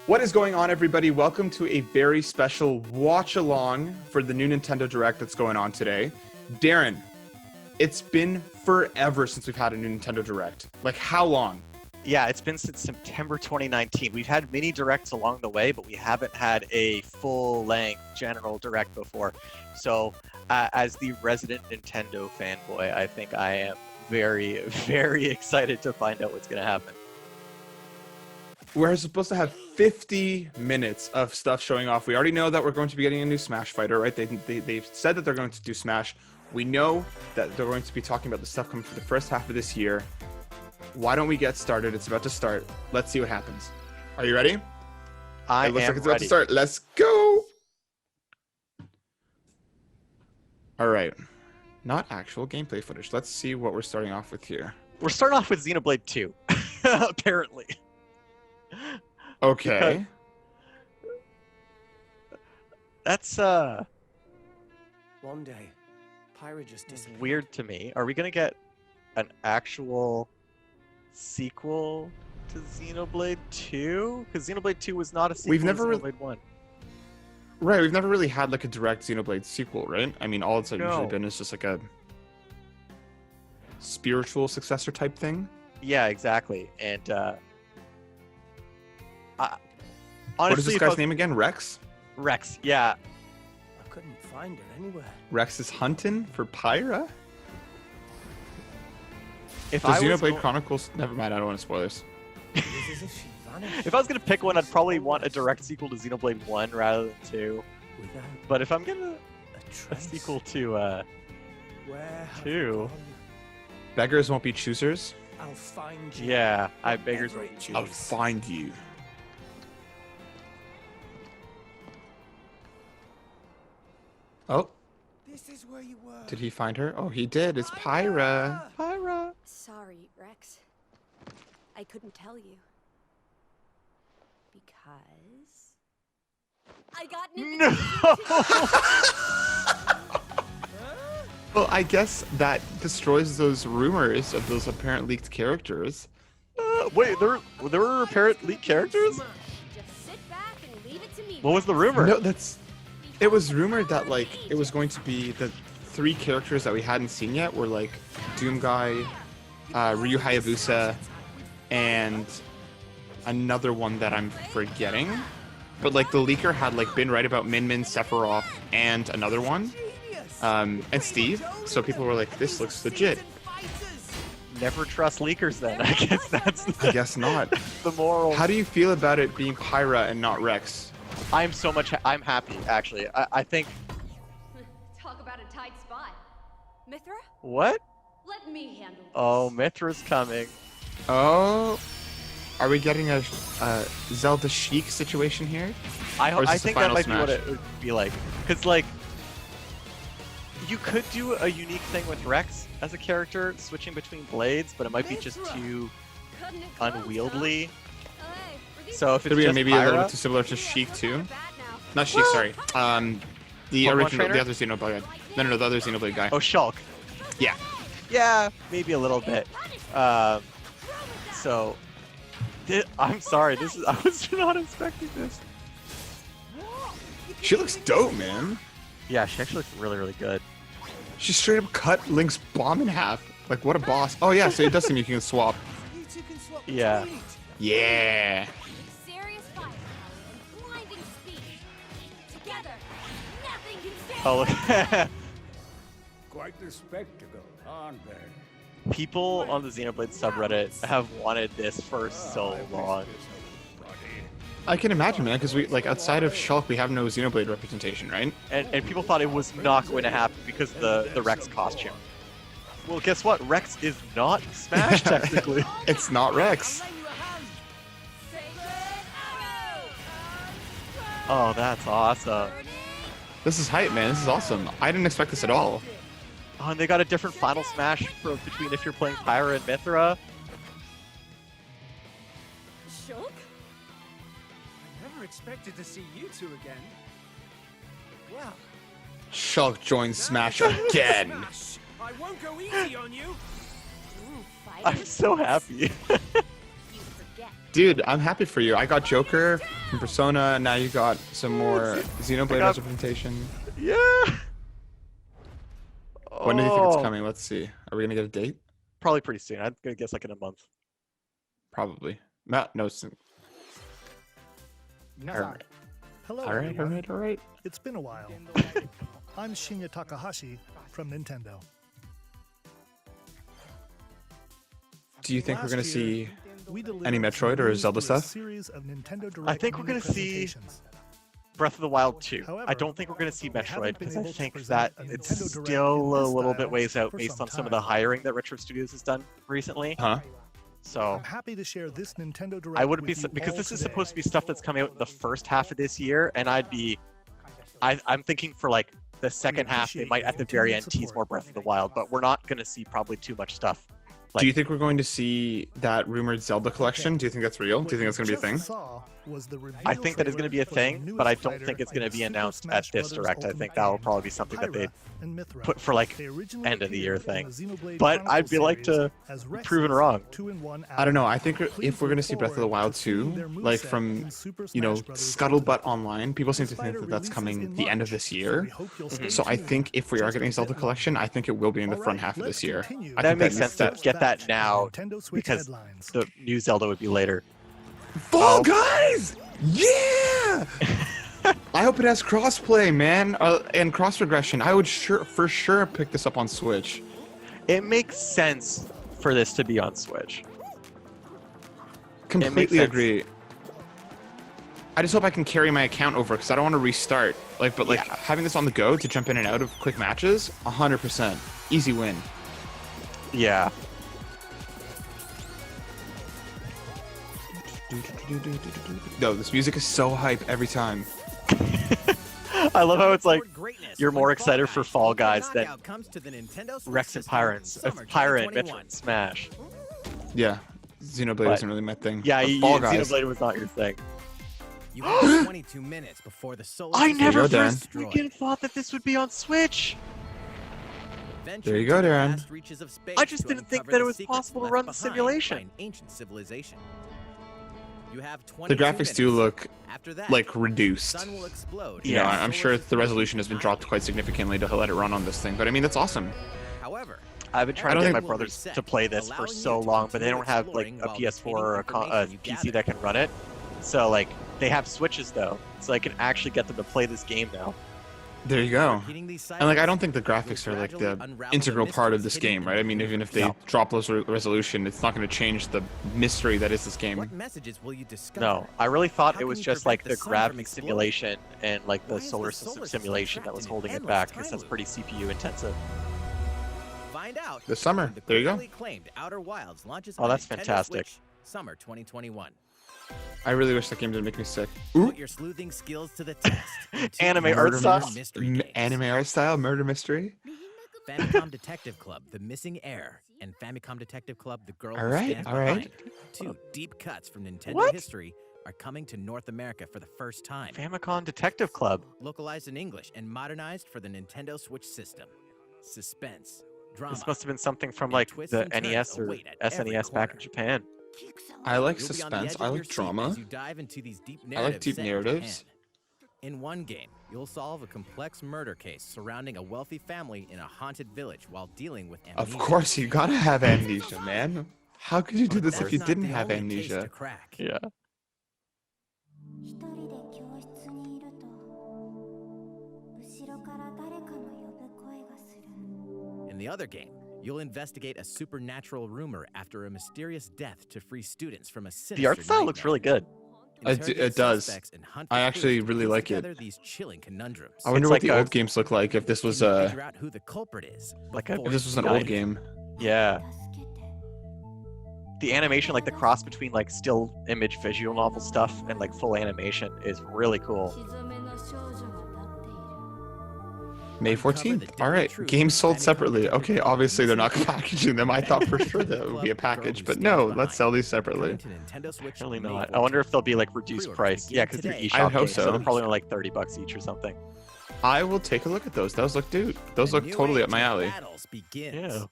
What is going on, everybody? Welcome to a very special watch-along for the new Nintendo Direct that's going on today. Darren, it's been forever since we've had a new Nintendo Direct. Like, how long? Yeah, it's been since September 2019. We've had mini directs along the way, but we haven't had a full-length general direct before. So, as the resident Nintendo fanboy, I think I am very, very excited to find out what's going to happen. We're supposed to have 50 minutes of stuff showing off. We already know that we're going to be getting a new Smash fighter, right? They've said that they're going to do Smash. We know that they're going to be talking about the stuff coming for the first half of this year. Why don't we get started? It's about to start. Let's see what happens. Are you ready? It looks like it's ready. about to start. Let's go. All right. Not actual gameplay footage. Let's see what we're starting off with here. We're starting off with Xenoblade 2, apparently. Okay. That's One day, Pyra just disappeared. weird to me. Are we going to get an actual sequel to Xenoblade 2? Because Xenoblade 2 was not a sequel We've never to Xenoblade 1. Right, we've never really had like a direct Xenoblade sequel, right? I mean, all it's usually No. been is just like a spiritual successor type thing. Yeah, exactly. And What is honestly, this if I guy's was- name again? Rex? Rex. Yeah, I couldn't find her anywhere. Rex is hunting for Pyra? if The I was Xenoblade go- Chronicles... Never mind, I don't want spoilers. It is as if she vanished. if I was gonna pick one, I'd probably want a direct sequel to Xenoblade 1 rather than 2. Without But if I'm gonna a a trace. sequel to Where have you 2. gone? Beggars won't be choosers. I'll find you. Yeah, I beggars Whatever won't it be I'll choosers. find you. Oh, This is where you were. did he find her? Oh, he did. It's Pyra. Pyra. Sorry, Rex. I couldn't tell you. Because... I got an No. Well, I guess that destroys those rumors of those apparent leaked characters. Wait, there were apparent leaked characters? Just sit back and leave it to me. What was the rumor? No, it was rumored that like it was going to be the 3 characters that we hadn't seen yet were like Doom Guy, Ryu Hayabusa, and another one that I'm forgetting. But like the leaker had like been right about Min Min, Sephiroth, and another one, and Steve. So people were like, "This looks legit." Never trust leakers then. I guess that's I guess not. the moral. How do you feel about it being Pyra and not Rex? I'm happy, actually. I think... Talk about a tight spot. Mithra, What? let me handle this. Oh, Mithra's coming. Oh, are we getting a Zelda Sheik situation here? I Or is I this the think that final might be what Smash? it would be like. Because, like, you could do a unique thing with Rex as a character, switching between blades, but it might be just too Cutting it close, unwieldy. huh? Hey, were these So if Could it's be just maybe a little Pyra, bit too similar to Sheik too. bad now? Not Sheik, sorry. The Pokemon original, trainer? the other Xenoblade. No, the other Xenoblade guy. Oh, Shulk. Yeah. Yeah, maybe a little bit. So, I'm sorry. I was not expecting this. She looks dope, man. Yeah, she actually looks really, really good. She straight up cut Link's bomb in half. Like, what a boss. Oh, yeah, so it does seem you can swap. You two can swap Yeah. between. Yeah. Serious fire and blinding speed. Together, nothing can stand. Oh, look. Quite the spectacle, aren't they? People on the Xenoblade subreddit have wanted this for so long. I can imagine, man, because we, like, outside of Shulk, we have no Xenoblade representation, right? And people thought it was not going to happen because of the Rex costume. Well, guess what? Rex is not Smash, technically. It's not Rex. Oh, that's awesome. This is hype, man. This is awesome. I didn't expect this at all. Oh, and they got a different final Smash between if you're playing Pyra and Mithra. Shulk? I never expected to see you two again. Well, Shulk joins Smash again. I won't go easy on you. Ooh, I'm fighters. so happy. Dude, I'm happy for you. I got Joker from Persona. Now you got some more Xenoblade representation. Yeah. When do you think it's Oh, coming? Let's see. Are we gonna get a date? probably pretty soon. I'm gonna guess like in a month. Probably. No, no. Hello, All right, all everyone. right, all right. It's been a while. I'm Shinya Takahashi from Nintendo. Do you think we're gonna Last year, see? we delivered Any Metroid or news Zelda through a stuff? series of Nintendo I Direct think we're mini gonna see presentations. Breath of the Wild 2. I However, don't think we're going to see we haven't Metroid been because I able to think present that a it's Nintendo Direct still in a this little bit style ways out for based some on some of the time. hiring that Retro Studios has done recently. Huh? So I'm happy to share this Nintendo Direct I wouldn't be with you because all this is today. supposed to be stuff that's coming out in the first half of this year, and I'm thinking for like the second half they appreciate might your at the very continued end tease support. more Breath of the Wild, but we're not going to see probably too much stuff. Do you think we're going to see that rumored Zelda collection? Do you think that's real? Do you think that's gonna be a thing? I think that is going to be a thing, but I don't think it's going to be announced at this Direct. I think that will probably be something that they put for like end of the year thing. But I'd be like to be proven wrong. I don't know. I think if we're gonna see Breath of the Wild 2, like from Scuttlebutt Online, people seem to think that that's coming the end of this year. So I think if we are getting a Zelda collection, I think it will be in the front half of this year. I That think makes needs sense to get that now because the new Zelda would be later. Fall Guys! Yeah! I hope it has crossplay, man, and cross regression. I would for sure pick this up on Switch. It makes sense for this to be on Switch. Completely sense. agree. I just hope I can carry my account over because I don't want to restart. But having this on the go to jump in and out of quick matches, 100%, easy win. Yeah. No, this music is so hype every time. I love how it's like you're more excited for Fall Guys than Rex and Pyrants, Pirate, Metroid, and Smash. Yeah, Xenoblade isn't really my thing. Yeah, but Fall Guys. Xenoblade was not your thing. You have 22 minutes before the solar I system never you go, for a Darren. second thought that this would be on Switch. Venture There you go, to the Darren. vast reaches of space I just to didn't think uncover that it the was secrets possible to left run the behind simulation. by an ancient civilization. You have The 22 graphics do minutes. look After that, like reduced. sun will explode. You know, Yeah. I'm sure the resolution has been dropped quite significantly to let it run on this thing. But I mean, that's awesome. However, I've been trying to I get don't my think- brothers to play this for so long, but they don't have like a PS4 or a PC that can run it. So like they have Switches though, so I can actually get them to play this game now. There you go. repeating these And like, I cycles don't think the will graphics are like gradually the unravel integral the part of mysteries this hidden game, right? I mean, even if they No. drop those resolution, it's not going to change the mystery that is this game. What messages will you discover? No, I really thought How it can was you just prevent like the the sun from gravity exploding? simulation and like Why the is solar the system solar system simulation that trapped was in holding it endless back time because that's loop? pretty CPU intensive. Find out. This summer. when the There you go. critically acclaimed Outer Wilds launches Oh, on that's Nintendo fantastic. Switch, summer 2021. I really wish that game didn't make me sick. Ooh, Put your sleuthing skills to the test. in two Anime art murder style. mystery games. anime art style, murder mystery. Famicom Detective Club: The Missing Heir, and Famicom Detective Club: The Girl All Who right, Stands all right. Behind. Two deep cuts from Nintendo What? history are coming to North America for the first time. Famicom Detective Club. Localized in English and modernized for the Nintendo Switch system. Suspense, drama. This must have been something from and like twists the and turns NES or await at every SNES back in corner. Japan. I like You'll be on the edge suspense. of I your like seat drama. as you dive into these deep I like narratives deep set in narratives. Japan. In one game, you'll solve a complex murder case surrounding a wealthy family in a haunted village while dealing with amnesia. Of course, you gotta have amnesia, man. How could you do this if That's you not didn't the have only case to amnesia? crack. Yeah. 一人で教室にいると後ろから誰かの呼ぶ声がする In the other game, you'll investigate a supernatural rumor after a mysterious death to free students from a sinister The art style looks nightmare. really good. Interrogate does. suspects and hunt I for actually clues to really piece like it. together these chilling conundrums. I wonder It's what like the a- old games look like if this was Figure out who the culprit is. Like a- before if this was an it's old done. game. Yeah. 助けて The animation, like the cross between like still image visual novel stuff and like full animation is really cool. 血染めの少女が立っている May 14th. All right. Games sold separately. Okay, obviously they're not packaging them. I thought for sure that it would be a package, but no, let's sell these separately. Coming to Nintendo Switch Really May not. I wonder if they'll be like 14th. reduced Pre-orders price. begin Yeah, because they're today. eShop I would hope games, so so. they're probably only like $30 each or something. I will take a look at those. Those look, dude. Those A look new totally age up my of alley. battles begins. Yeah.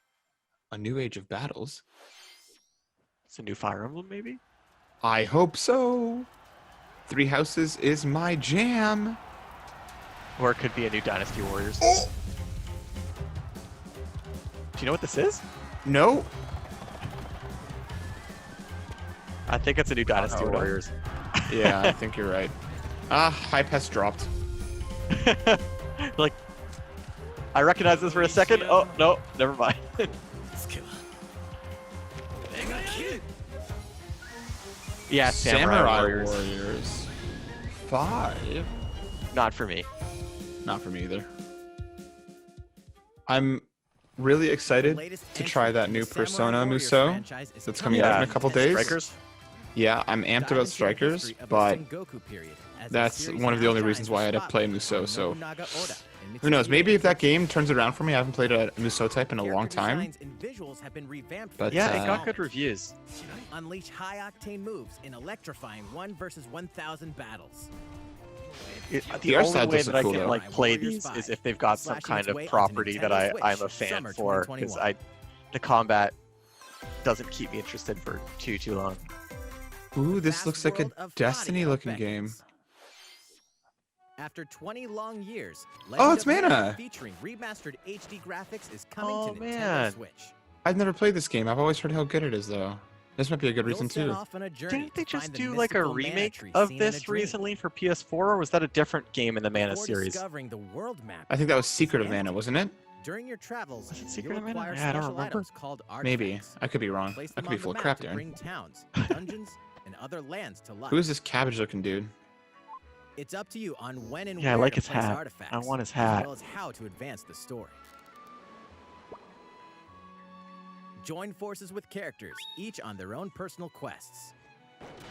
A new age of battles. It's a new Fire Emblem, maybe? I hope so. Three Houses is my jam. Or it could be a new Dynasty Warriors. Oh! Do you know what this is? No. I think it's a new Dynasty Oh, Warriors. Yeah, I think you're right. Hype has dropped. Like, I recognize this for a second. Oh, no, never mind. Yeah, Samurai Warriors. 5? Not for me. Not for me either. I'm really excited to try that new Persona Musou that's coming out in a couple days. Strikers? Yeah, I'm amped about Strikers, but that's one of the only reasons why I'd play Musou, so who knows, maybe if that game turns it around for me. I haven't played a Musou type in a long time. But Yeah, it got good reviews. Unleash high-octane moves in electrifying 1 versus 1,000 battles. The art only style way does that look I cool, can though. like play these is if they've got some kind of property that I'm a fan for, because the combat doesn't keep me interested for too long. Ooh, this looks like a Destiny-looking game. After 20 long years, Oh, it's Legend of Mana! featuring remastered HD graphics is coming Oh, to Nintendo man. Switch. I've never played this game. I've always heard how good it is, though. This might be a good reason, You'll set too. off on a journey Didn't they to just find the do like a mystical mana remake tree of seen in a this dream. recently for PS4, or was that a different game in the Mana Before series? discovering the world map, I think that was Secret of Mana, wasn't it? during your travels, Was it Secret you'll of Mana? acquire Yeah, I don't special remember. items called Maybe. artifacts. I could be wrong. Place I them could be on full the of crap, map to Darren. bring towns, dungeons, and other lands to life. Who is this cabbage-looking dude? It's up to you on when and Yeah, I where like to his place hat. artifacts, I want his as hat. well as how to advance the story. Join forces with characters, each on their own personal quests.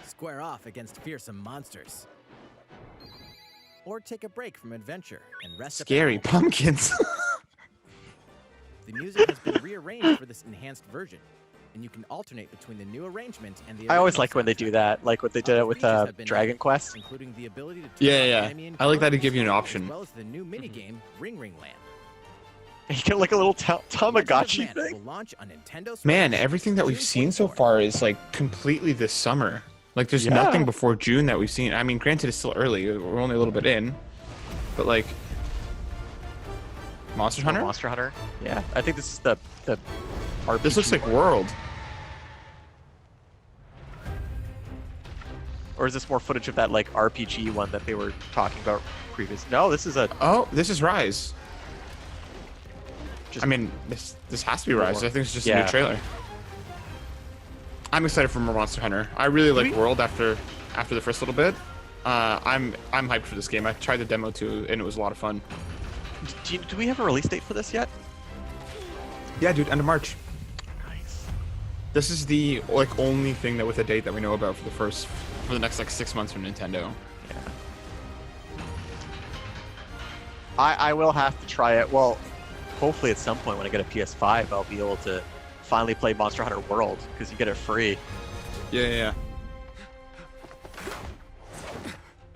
Square off against fearsome monsters. Or take a break from adventure and rest at the Scary helm. pumpkins. The music has been rearranged for this enhanced version, and you can alternate between the new arrangement and the I always original like when they do soundtrack. that, like what they did Other with features have been Dragon added, Quest. including the ability to turn Yeah, off yeah. enemy I like that to encounters, give you an as option. well as the new minigame Ring Ring Land. You get like a little Tamagotchi Legend of Mana thing. will launch on Nintendo Switch Man, everything that we've June seen so 24th. far is like completely this summer. Like there's Yeah. nothing before June that we've seen. I mean, granted it's still early. We're only a little bit in. But like Monster Hunter? Monster Hunter. Yeah, I think this is the RPG. This looks like World. Or is this more footage of that like RPG one that they were talking about previous? No, this is a Oh, this is Rise. just I mean, this has to be Rise. I think it's just a Yeah. new trailer. I'm excited for more Monster Hunter. I really like we- World after the first little bit. I'm hyped for this game. I tried the demo too, and it was a lot of fun. Do we have a release date for this yet? Yeah, dude, end of March. Nice. This is the like only thing that with a date that we know about for the next like 6 months from Nintendo. Yeah. I will have to try it. Well, hopefully at some point when I get a PS5, I'll be able to finally play Monster Hunter World because you get it free. Yeah.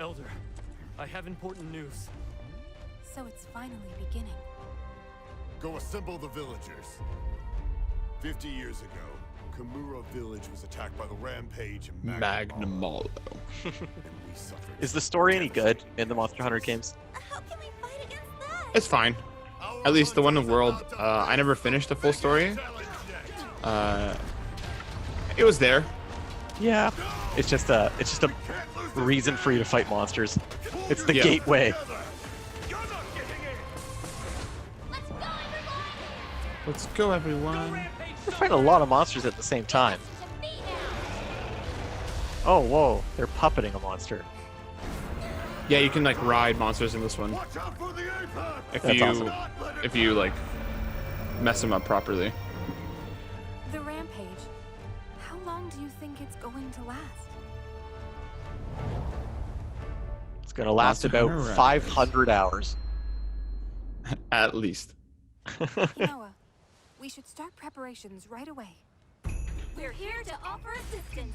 Elder, I have important news. So it's finally beginning. Go assemble the villagers. 50 years ago, Kamura village was attacked by the rampage of Magnamalo. and we suffered. Is the story any good in the Monster Hunter games? How can we fight against that? It's fine. At least the one in World, I never finished the full story. It was there. Yeah. It's just a reason for you to fight monsters. It's the Yeah. gateway. Let's go, everyone. We're fighting a lot of monsters at the same time. Oh, whoa. They're puppeting a monster. Yeah, you can like ride monsters in this one Watch out for the apex! if That's you awesome. if you like mess them up properly. The rampage. How long do you think it's going to last? It's going to last Monster about Hunter Rise. 500 hours. At least. Noah, we should start preparations right away. We're here to offer assistance.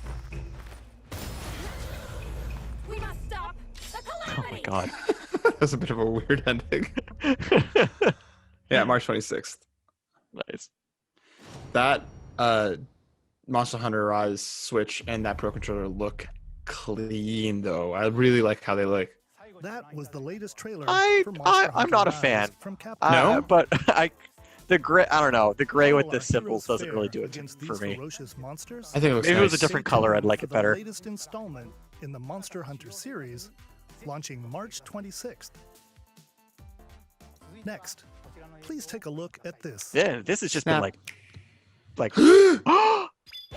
We must stop the Oh calamity. my god. That's a bit of a weird ending. Yeah, March 26th. Nice. That Monster Hunter Rise Switch and that Pro Controller look clean, though. I really like how they look. That was the latest trailer I'm for Monster Hunter not a Rise fan. from Capcom. No? But the gray. I don't know. The gray with How the our symbols heroes doesn't really fare do it against for these me. ferocious monsters? I think it looks Maybe it was a nice. different Stay color, tuned I'd like for it the better. latest installment in the Monster Hunter series, launching March 26th. Next, please take a look at this. Yeah, this has just been Snap. like.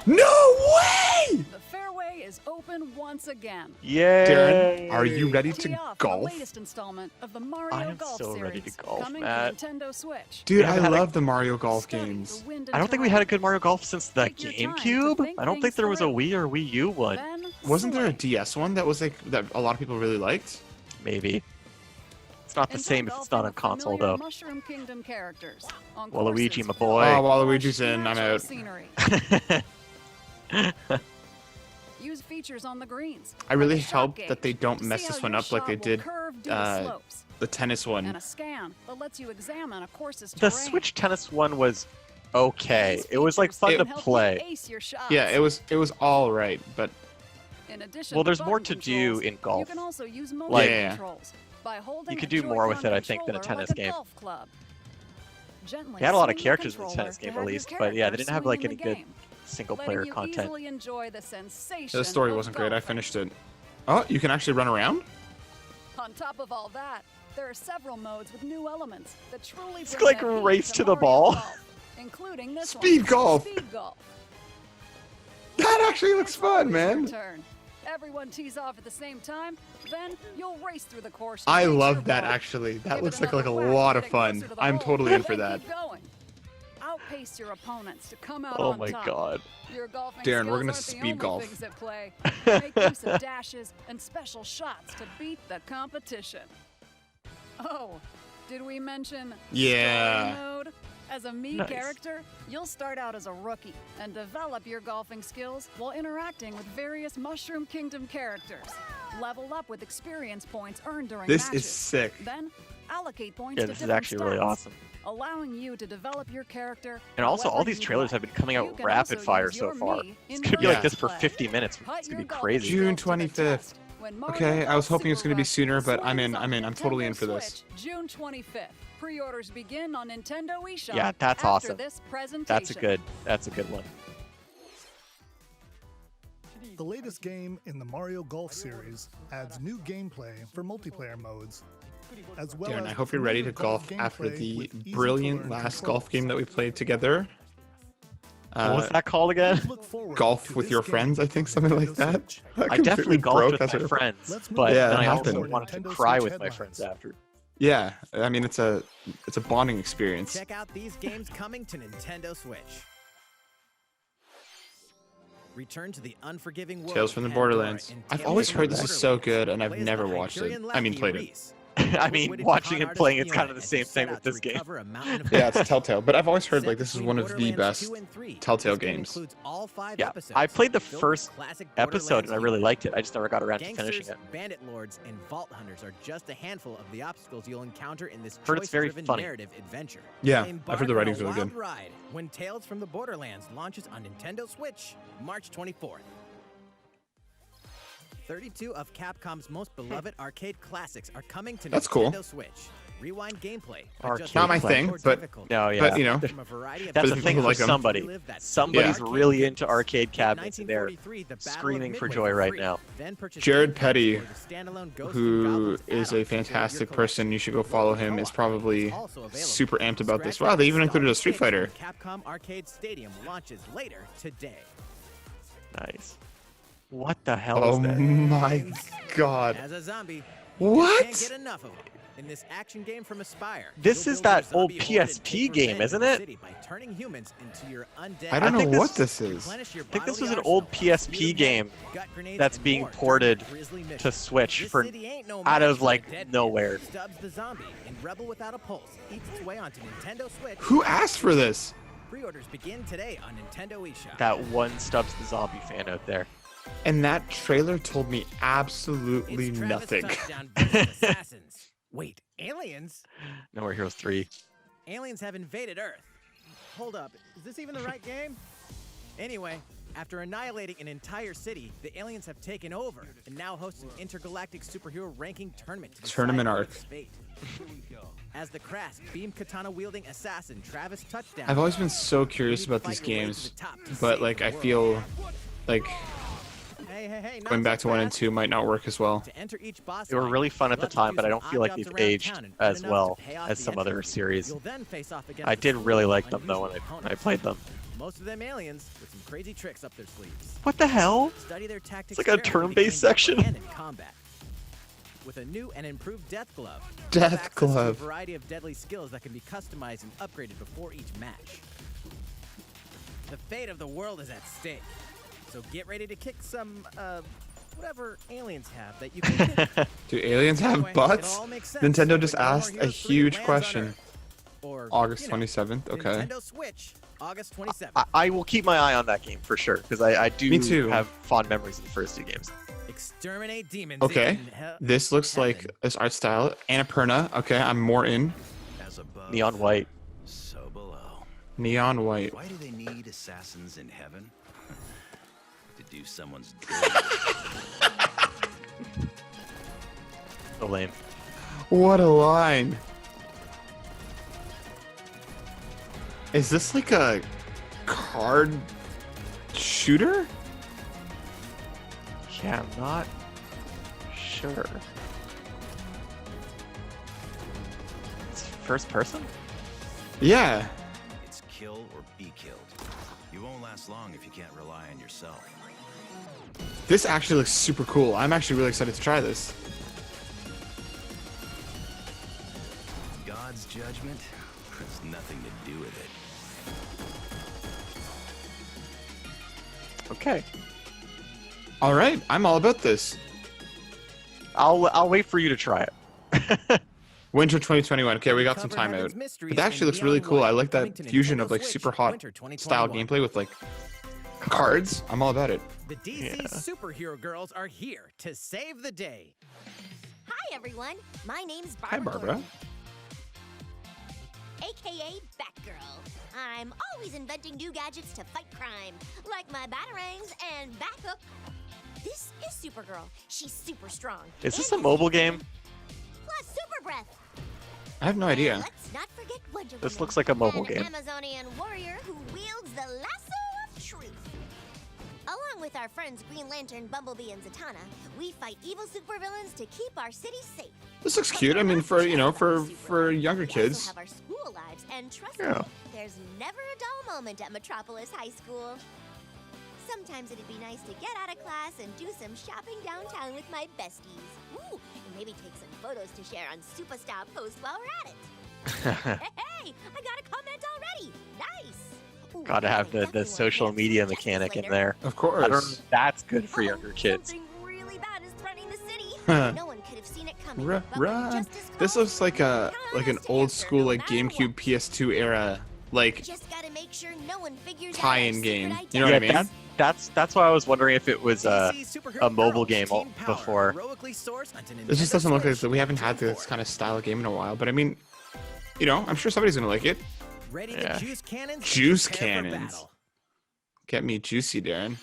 No way! The fairway is open once again. Yeah. Darren, are you ready Tee to off for the golf? latest installment of the Mario I am Golf so series, ready to golf, coming Matt. to Nintendo Switch. Dude, We I haven't had a- love the Mario Golf Study games. the wind and I don't think we had a terrain. good Mario Golf since the Take your time to GameCube. think I don't think things there was a through. Wii or Wii U one. Then Wasn't there a swing. DS one that was like that a lot of people really liked? Maybe. It's not the And same then if it's golfing not on with console familiar though. Mushroom Kingdom characters on Waluigi, courses my filled boy. Oh, with Waluigi's lush in, I'm natural out. Scenery. Use features on the greens. I really like a shot hope that they gauge don't to mess see this how one your up like shot they will did curve due to uh, slopes. the tennis And one. a scan that lets you examine a course's The terrain. Switch Tennis one was okay. These It was like features fun to can help you play. ace your shots. Yeah, it was all right, but In addition Well, to there's more button to do controls, in golf. You can also use motion Like- Yeah. controls by holding You could the do more with Joy-Con it, I think, than a controller tennis like game. golf club. Gently They had a lot of swing the characters in the controller tennis to game have at your least, but yeah, they character didn't have swing like in any the good game, single letting player you content. easily enjoy the sensation the story of wasn't great. I golfing. finished it. Oh, you can actually run around? On top of all that, there are several modes with new elements that truly It's bring like the heat race to the Mario ball. Golf, including this Speed one, golf. Speed golf. That actually looks It's fun, always your man. turn. Everyone tees off at the same time, then you'll race through the course. I to reach love your that ball. actually. That Give looks it like a another whack lot to of get fun. closer to the I'm hole. totally in for Then that. keep going. Outpace your opponents to come out Oh on my top. god. Your golfing Darren, we're skills gonna aren't the speed only golf. things at play. Make use of dashes and special shots to beat the competition. Oh, did we mention Yeah. story mode? As a Mii Nice. character, you'll start out as a rookie and develop your golfing skills while interacting with various Mushroom Kingdom characters. Level up with experience points earned during This matches. is sick. Then allocate points Yeah, to this is different actually really stats, awesome. allowing you to develop your character. And also, all however these you trailers like. have been coming You out can rapid also fire use so your far. Mii It's in gonna be like this for play. 50 minutes. Put It's gonna your be golfing crazy. June skills to the 25th. test when Mario Okay, I was Golf hoping it was Super gonna be Rush sooner, but I'm swings in. on I'm Nintendo totally in for this. Switch, June 25th. Pre-orders begin on Nintendo eShop. Yeah, that's after awesome. This presentation. That's a good one. The latest game in the Mario Golf series adds new gameplay for multiplayer modes, as well Darren, as I hope you're ready to familiar golf after gameplay the with brilliant easy-to-learn last controls. golf game that we played together. What was that called again? Look forward Golf to with this your game friends, I think, on something like Nintendo that. Switch. I definitely golfed broke with as my a- friends, Let's move but Yeah, then it I also happened. wanted to Nintendo cry Switch with my headlines. friends after. Yeah, I mean it's a bonding experience. Check out these games coming to Nintendo Switch. Return to the unforgiving world Tales from the of Pandora Borderlands. in I've Tales always from heard the this is so Borderlands. good, and I've Play as never the watched it. Hyperion I mean, Lackey played it. Reese, I mean, witted watching con and artist playing, it's Fiona kind of the as same you thing set with out to this game. recover a mountain of Yeah, it's gold. Telltale, but I've always heard Set like this is between one of the Borderlands best 2 and 3, Telltale this game games. includes all 5 Yeah, episodes I played the filled with first classic episode Borderlands and I really humor. liked it. I just never got around to Gangsters, finishing it. bandit lords, and vault hunters are just a handful of the obstacles you'll encounter in this Heard it's very choice-driven funny. narrative adventure. Yeah, I've Embark heard the on a writing's really wild good. Ride when Tales from the Borderlands launches on Nintendo Switch, March 24th. 32 of Capcom's most beloved arcade classics are coming to That's Nintendo cool. Switch. Rewind gameplay. Arcade Not my thing, or but- difficult. No, yeah. But you know, From a variety of That's For the the thing people for who like 'em. somebody. Relive that Somebody's arcade really game. into arcade Get cabinets and they're 1943, the Battle of screaming for Midway joy right free. now. Then purchase Jared Game Petty, or the standalone Ghosts and who Goblins is a add-on to build your fantastic collection. person, you should go follow him, is probably Also available. super amped about this. Scratch Wow, they even and included a Star Street Fighter. Kids from Capcom Arcade Stadium launches later today. nice. What the hell Oh is that? my god. As a zombie, What? can't get enough of it. In this action game from Aspire, This you'll is build your that old zombie horde and PSP take game, revenge isn't in the it? city by turning humans into your undead I don't I think know this- what this is. Replenish your I think this bodily was an old arsenal, PSP speed game gut grenades, that's and being more during ported the grisly mission. to Switch This for city ain't no out match of for like the dead nowhere. man. Stubbs the Zombie in Rebel Without a Pulse eats its way onto Nintendo Switch. Who asked for this? Pre-orders begin today on Nintendo eShop. That one Stubbs the Zombie fan out there. And that trailer told me absolutely It's Travis nothing. Touchdown versus Assassins. Wait, aliens? No More Heroes 3. Aliens have invaded Earth. Hold up, is this even the right game? Anyway, After annihilating an entire city, the aliens have taken over and now host an intergalactic superhero ranking tournament. To Tournament decide arc. its fate. As the crass beam katana wielding assassin Travis Touchdown. I've always been so curious about these games, but like I feel like going back to 1 and 2 might not work as well. They were really fun at the time, but I don't feel like they've aged as well as some other series. I did really like them though when I played them. Most of them aliens with some crazy tricks up their sleeves. What the hell? Study their tactics It's like a turn-based section. in combat. With a new and improved Death Glove. Death Glove. To a variety of deadly skills that can be customized and upgraded before each match. The fate of the world is at stake. So get ready to kick some, whatever aliens have that you can. Do aliens have butts? Nintendo just asked a huge question. Or, August 27th, okay. Nintendo Switch, August 27th. I will keep my eye on that game for sure, because I do Me too. have fond memories of the first 2 games. Exterminate demons. Okay, this looks like this art style. Annapurna, okay, I'm more in. As above, Neon white. so below. Neon white. Why do they need assassins in heaven? To do someone's So lame. What a line. Is this like a card shooter? Yeah, I'm not sure. It's first person? Yeah. It's kill or be killed. You won't last long if you can't rely on yourself. This actually looks super cool. I'm actually really excited to try this. God's judgment has nothing to do with it. Okay. All right, I'm all about this. I'll wait for you to try it. Winter 2021. Okay, we got some time out. But that actually looks really cool. I like that fusion of like super hot style gameplay with like cards. I'm all about it. The DC superhero girls are here to save the day. Hi everyone, my name's Hi, Barbara. Barbara. AKA Batgirl. I'm always inventing new gadgets to fight crime, like my batarangs and Bathook. This is Supergirl. She's super strong. Is this and a mobile game? Plus super breath. I have no idea. Let's not forget Wonder This Woman, looks like a mobile an game. Amazonian warrior who wields the lasso of truth. Along with our friends Green Lantern, Bumblebee, and Zatanna, we fight evil supervillains to keep our city safe. This looks cute. I mean, for younger We kids. also have our school lives, and trust Yeah. me, there's never a dull moment at Metropolis High School. Sometimes it'd be nice to get out of class and do some shopping downtown with my besties. Ooh, and maybe take some photos to share on Superstar Post while we're at it. Hey, I got a comment already. Nice. Ooh, Gotta have I the definitely social wanna media answer the mechanic in later. there. Of I don't know course. if that's good for younger kids. Something really bad is threatening the city. Huh. No one could have seen it coming. Run, but when run. justice This calls, looks like a count an us to old answer school no like matter GameCube what. PS2 era like Just gotta make sure no one figures out tie-in our game. secret You know what I identity. mean? That's why I was wondering if it was a mobile game Team Power, before. heroically sourced onto This just Nintendo doesn't look like Switch that. We haven't had June this 4th. kind of style of game in a while. But I mean, you know, I'm sure somebody's gonna like it. Ready Yeah. to juice cannons? and Juice prepare for cannons. battle. Get me juicy, Darren.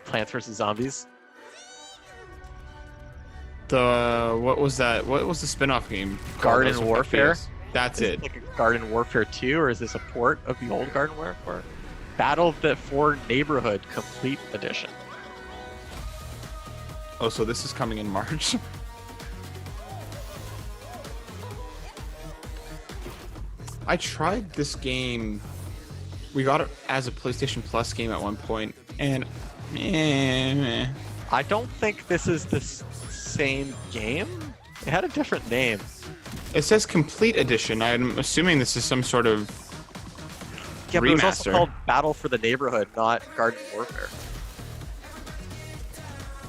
Plants vs Zombies. What was that? What was the spin-off game? Garden That was Warfare? FPS. That's Is it. Like a Garden Warfare 2, or is this a port of the old Garden Warfare? Battle for Neighborhood Complete Edition. Oh, so this is coming in March. I tried this game. We got it as a PlayStation Plus game at one point, and I don't think this is the same game. It had a different name. it says Complete Edition. I'm assuming this is some sort of Yeah, but it was also remaster. called Battle for the Neighborhood, not Garden Warfare.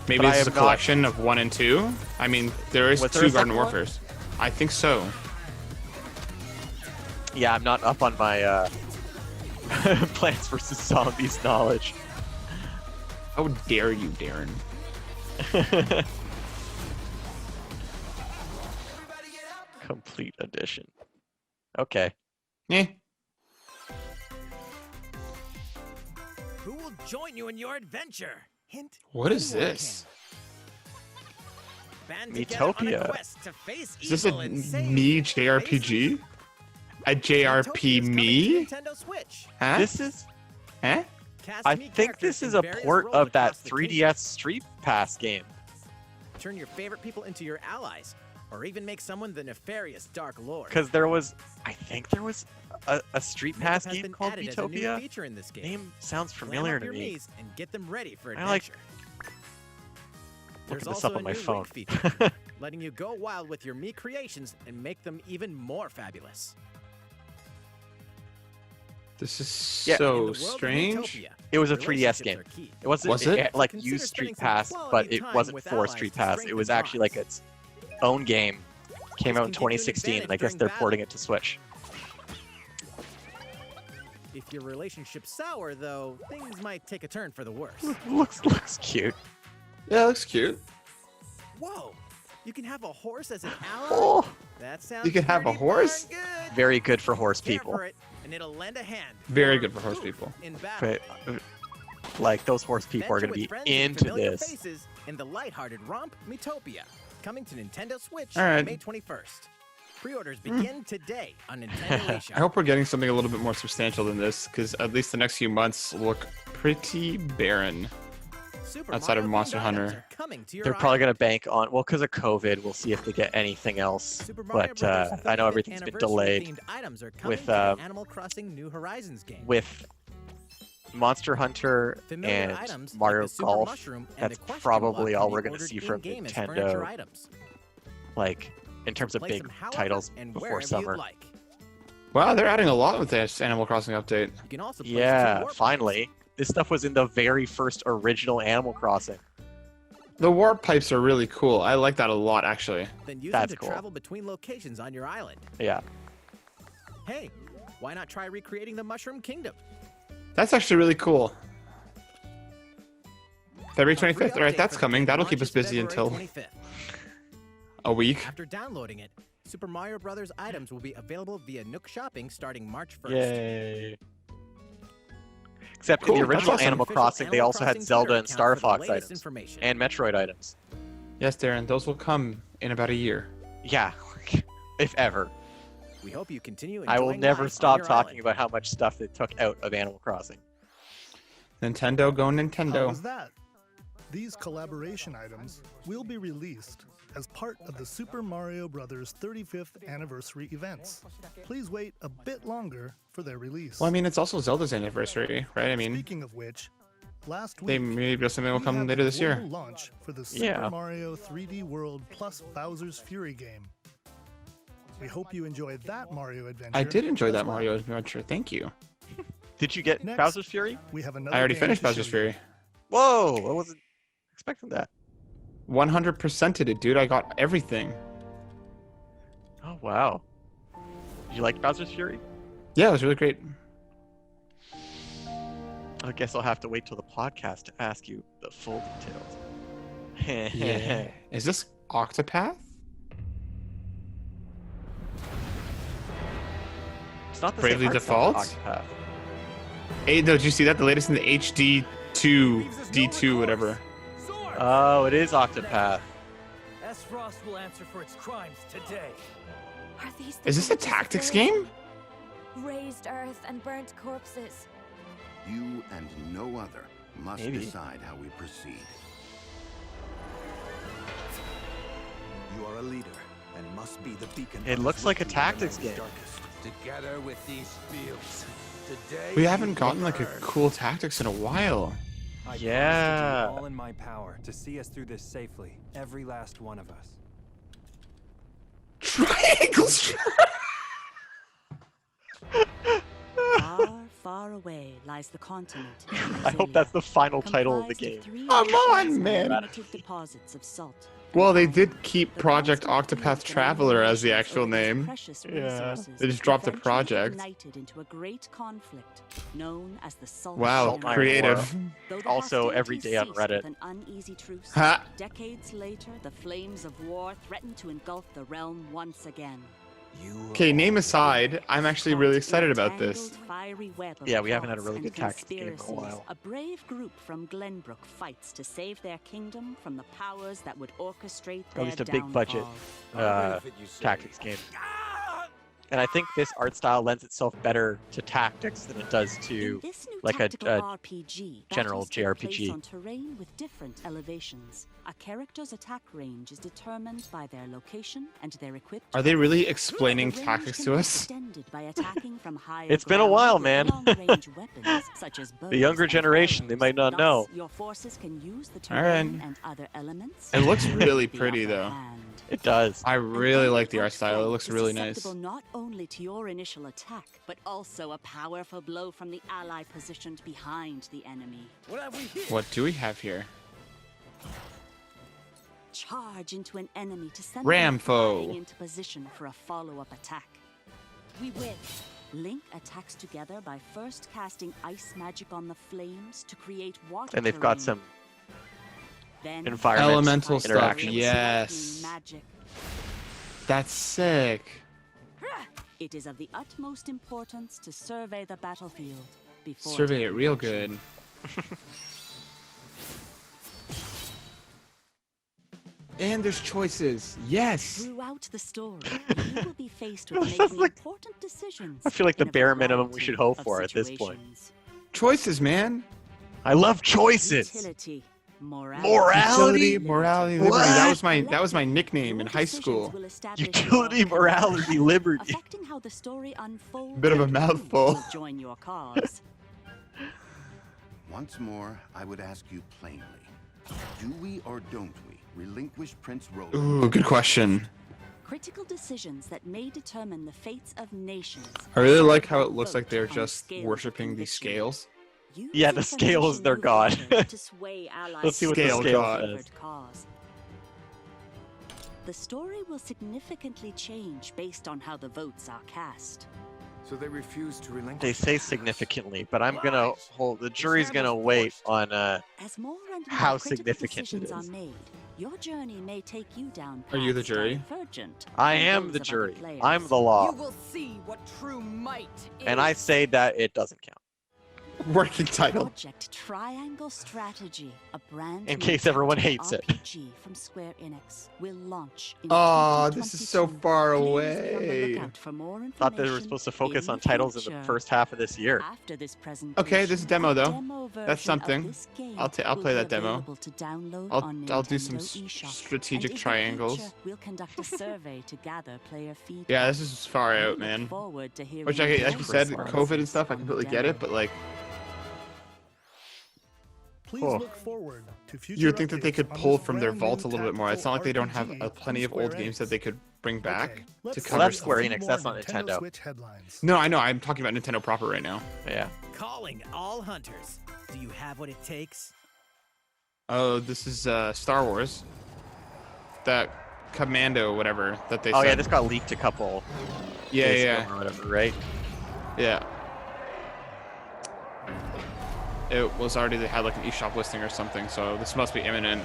Maybe But I this is a am not- collection of 1 and 2. I mean, there is Was there two a Garden second one? Warfares. I think so. Yeah, I'm not up on my Plants vs Zombies knowledge. How dare you, Darren? Complete Edition. Okay. Eh. Who will join you in your adventure? Hint. What is anyone this? Band together on a Metopia. quest to face Is this a evil and save me JRPG? A JRP Metopia's coming me? to Nintendo Switch. Huh? This is. Huh? Cast I me think this characters is in a various port roles of that across the 3DS kingdom. Street Pass game. Turn your favorite people into your allies, or even make someone the nefarious Dark Lord. Because there was, I think there was a Street Pass Makeup has game been called added as a new Metopia. feature in this game. Name sounds Glam familiar up to your me. Miis and get them ready for I like adventure. looking There's this also up on a my new phone. link feature, letting you go wild with your Mii creations and make them even more fabulous. This is Yeah. In the so world of strange. Utopia, It was a 3DS relationships game. are key. It wasn't Was it? like Consider used Street spending some Pass, quality but it time wasn't with for allies Street to Pass. It strengthen was actually like bonds. its own game. Came This out in can give you an 2016, and I advantage guess during they're battle. porting it to Switch. If your relationship's sour, though, things might take a turn for the worse. looks cute. Yeah, it looks cute. Whoa! You can have a horse as an ally? Oh, That sounds You can have a pretty horse? darn good. very good for horse Care people. for it, and it'll lend a hand. Very Or good for horse poof people. In battle. But like those horse people are Venture going to with be friends and into familiar this. faces in the lighthearted romp Metopia, coming to Nintendo Switch All right. May 21st. Pre-orders begin today on Nintendo eShop. I hope we're getting something a little bit more substantial than this, because at least the next few months look pretty barren. Super outside of Mario-themed Monster items Hunter. are coming to your They're probably island. going to bank on, well, because of COVID, we'll see if they get anything else. Super Mario But Brothers I know 35th everything's been anniversary delayed themed items are coming with, to the Animal Crossing New Horizons game. with Monster Hunter Familiar and items like Mario the Super Golf. Mushroom and That's the question probably block all can we're be going to ordered see from in-game as furniture Nintendo, items. like in terms of Place big them however titles and before wherever summer. you'd like. Wow, they're adding a lot with this Animal Crossing update. You can also place Yeah, 2 warp finally. This stuff was in the very first original Animal Crossing. The warp pipes are really cool. I like that a lot, actually. pipes, then use That's them to cool. travel between locations on your island. Yeah. Hey, why not try recreating the Mushroom Kingdom? That's actually really cool. February A free 25th. All right, update that's for the coming. game That'll keep us launches busy February until 25th. a week. After downloading it, Super Mario Brothers items will be available via Nook Shopping starting March 1st. Yay. Except Cool, in the that's original awesome. Animal Official Crossing, they Animal also had Crossing Zelda Twitter and account Star for the Fox latest items. information. And Metroid items. Yes, Darren, those will come in about a year. Yeah, if ever. We hope you continue I will enjoying never life on stop your talking island. about how much stuff they took out of Animal Crossing. Nintendo, go How Nintendo. was that? These collaboration items will be released as part of the Super Mario Bros. 35th anniversary events. Please wait a bit longer for their release. Well, I mean, it's also Zelda's anniversary, right? I mean, Speaking of which, last they week maybe something will we come had later the this year. global launch for the Super Yeah. Mario 3D World plus Bowser's Fury game. We hope you enjoyed that Mario adventure. I did enjoy as that well. Mario adventure. Thank you. Did you get Next, Bowser's Fury? We have another I already game finished to Bowser's show you. Fury. Whoa, I wasn't expecting that. 100%ed it, dude. I got everything. Oh, wow. You liked Bowser's Fury? Yeah, it was really great. I guess I'll have to wait till the podcast to ask you the full details. Yeah. Is this Octopath? It's not the Bravely same art style as Default? Octopath. Hey, no, did you see that? The latest in the HD2, D2, whatever. Oh, it is Octopath. S. Frost will answer for its crimes today. Are these the Is this a villages of tactics Darren? game? Raised earth and burnt corpses. You and no other must Maybe. decide how we proceed. You are a leader and must be the beacon. It of looks like a Linktree tactics in the game. darkest. Together with these fields. Today We haven't you gotten like a burn. cool tactics in a while. I Yeah. promise to do all in my power to see us through this safely, every last one of us. Triangles. Far, far away lies the continent. I hope that's the final title of the game. Come on, man. Primitive deposits of salt. Well, they did keep Project Octopath Traveler as the actual name. Precious Yeah. resources They just dropped the eventually project. ignited into a great conflict known as the Salt Wow, Salt Iron creative. War. Though the Also, every hostilities day on ceased Reddit. with an uneasy truce, Ha. decades later, the flames of war threatened to engulf the realm once again. Okay, name aside, I'm actually really excited about this. Yeah, we haven't had a really good tactics game in a while. A brave group from Glenbrook fights to save their kingdom from the powers that would orchestrate their At least a big budget tactics game. And I think this art style lends itself better to tactics than it does to like a general JRPG. On terrain with different elevations. A character's attack range is determined by their location and their equipped. Are they really explaining tactics to us? It's been a while, man. The younger generation, they might not know. Your forces can use the All right. and other elements. It looks really pretty though. It does. I really like the art style. It looks really nice. Not only to your initial attack, but also a powerful blow from the ally positioned behind the enemy. What do we have here? Charge into an enemy to send Ramfo. them flying into position for a follow-up attack. We win. Link attacks together by first casting ice magic on the flames to create water. And they've got terrain. some Then environment elemental stuff. interactions. Yes. magic. That's sick. It is of the utmost importance to survey the battlefield before Survey it real good. And there's choices. Yes. Throughout the story, you will be faced with making important decisions. I feel like the in a bare minimum we variety should hope of for at this point. situations. Choices, man. I love choices. Utility, Morality? Morality, liberty. That was my nickname in high school. Utility, morality, liberty. Affecting how the story unfolds. Bit of a mouthful. will join your cause. Once more, I would ask you plainly. Do we or don't we relinquish Prince Roland? Ooh, good question. Critical decisions that may determine the fates of nations. I really like how it looks like they're just worshipping these scales. Yeah, the scale is their god. Let's see what the Scale scale god. says. The story will significantly change based on how the votes are cast. So they refuse to relinquish. They say significantly, but I'm gonna hold. The jury's gonna wait on As more and more how critical significant it decisions are is. made, your journey may take you down Are you the paths jury? divergent I from am those the of jury. other players. I'm the law. You will see what true might is. And I say that it doesn't count. Working title. Project Triangle Strategy, a brand In new case everyone tactical hates it. RPG from Square Enix, will launch in Oh, this is so 2022. far Please be on the away. lookout for more Thought they were information supposed to focus in on the titles in the future. first half of this year. After this presentation, Okay, this is demo though. demo That's version of something. this game I'll will play be that demo. available to download on I'll do Nintendo some eShop. strategic And in the triangles. future, we'll conduct a survey to gather player feedback. Yeah, this is far We out, look man. forward to hearing Which, like your you said, responses COVID and stuff, I on the completely get it, demo. but like, Please Oh. look forward to future you would think that they updates could on pull this from their brand vault new a little bit more. It's not like they don't have tactical plenty of RPG old from games that Square they could bring back Okay, to let's cover that's see Square a few Enix, more that's not Nintendo Nintendo. Switch headlines. No, I know. I'm talking about Nintendo proper right now. Yeah. Calling all hunters. Do you have what it takes? Oh, this is Star Wars. That Commando, whatever that they Oh said. yeah, this got leaked a couple Yeah, days yeah, ago or whatever, right? yeah. It was already, they had like an eShop listing or something, so this must be imminent.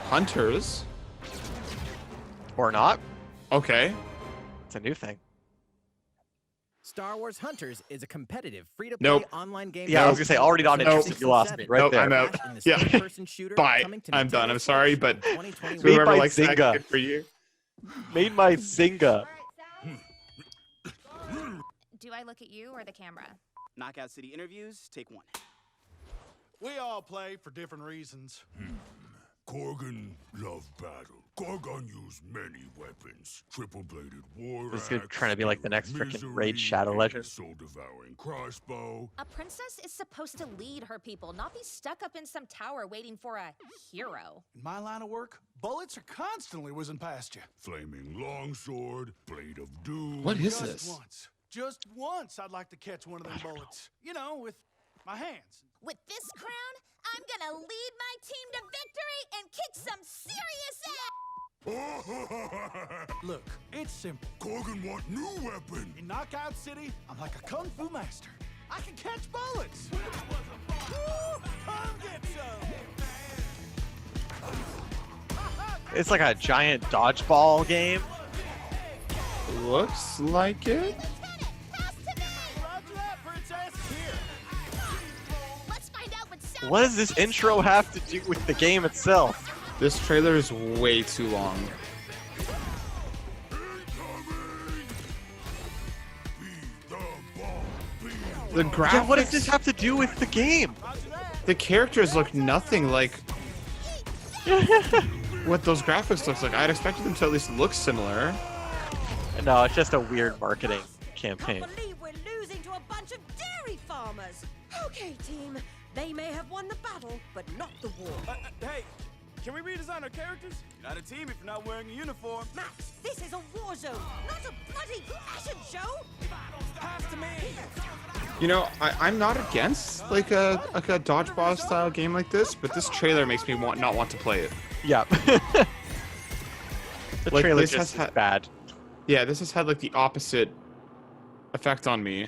Hunters? Or not. Okay. It's a new thing. Star Wars Hunters is a competitive free-to-play Nope. online game. Yeah, I was gonna say, already not interested. You lost me right Nope, there. I'm out. In the Yeah. third-person shooter Bye. coming to I'm done. Nintendo I'm sorry, Switch but in 2021. Made whoever by likes that, Zynga. good for you. Made my Zynga. Do I look at you or the camera? Knockout City interviews, take one. We all play for different reasons. Korgan loved battle. Korgan used many weapons. Triple-bladed war This is axe, trying to be like the next freaking misery, Raid Shadow Legend. soul-devouring crossbow. A princess is supposed to lead her people, not be stuck up in some tower waiting for a hero. In my line of work, bullets are constantly whizzing past you. Flaming longsword, blade of doom. What is Just this? once. Just once I'd like to catch one of them bullets. You know, with my hands. With this crown, I'm gonna lead my team to victory and kick some serious ass! Look, it's simple. Korgan want new weapon. In Knockout City, I'm like a kung fu master. I can catch bullets. Woo, come get some. It's like a giant dodgeball game. looks like it. What does this intro have to do with the game itself? This trailer is way too long. The graphics. Yeah, what does this have to do with the game? The characters look nothing like what those graphics looks like. I'd expected them to at least look similar. No, it's just a weird marketing campaign. I can't believe we're losing to a bunch of dairy farmers. Okay, team. They may have won the battle, but not the war. Hey, can we redesign our characters? You're not a team if you're not wearing a uniform. Max, this is a war zone, not a bloody fashion show. Pass to me. You know, I'm not against like a dodgeball style game like this, but this trailer makes me not want to play it. Yeah. The Like, trailer this just has is bad. Yeah, this has had like the opposite effect on me.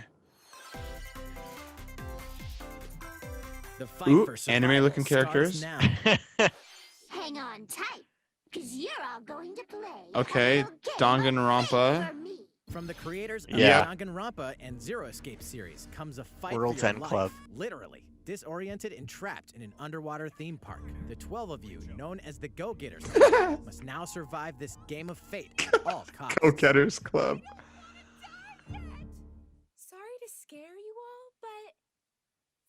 The fight Ooh, for anime looking survival characters. starts now. Hang on tight, because you're all going to play. Okay, Danganronpa. From the creators of Yeah. the Danganronpa and Zero Escape series comes a fight World's for your End life. Club. Literally, disoriented and trapped in an underwater theme park. The 12 of you, known as the Go-Getters, must now survive this game of fate at all costs. Go Getters Club. Sorry to scare you all, but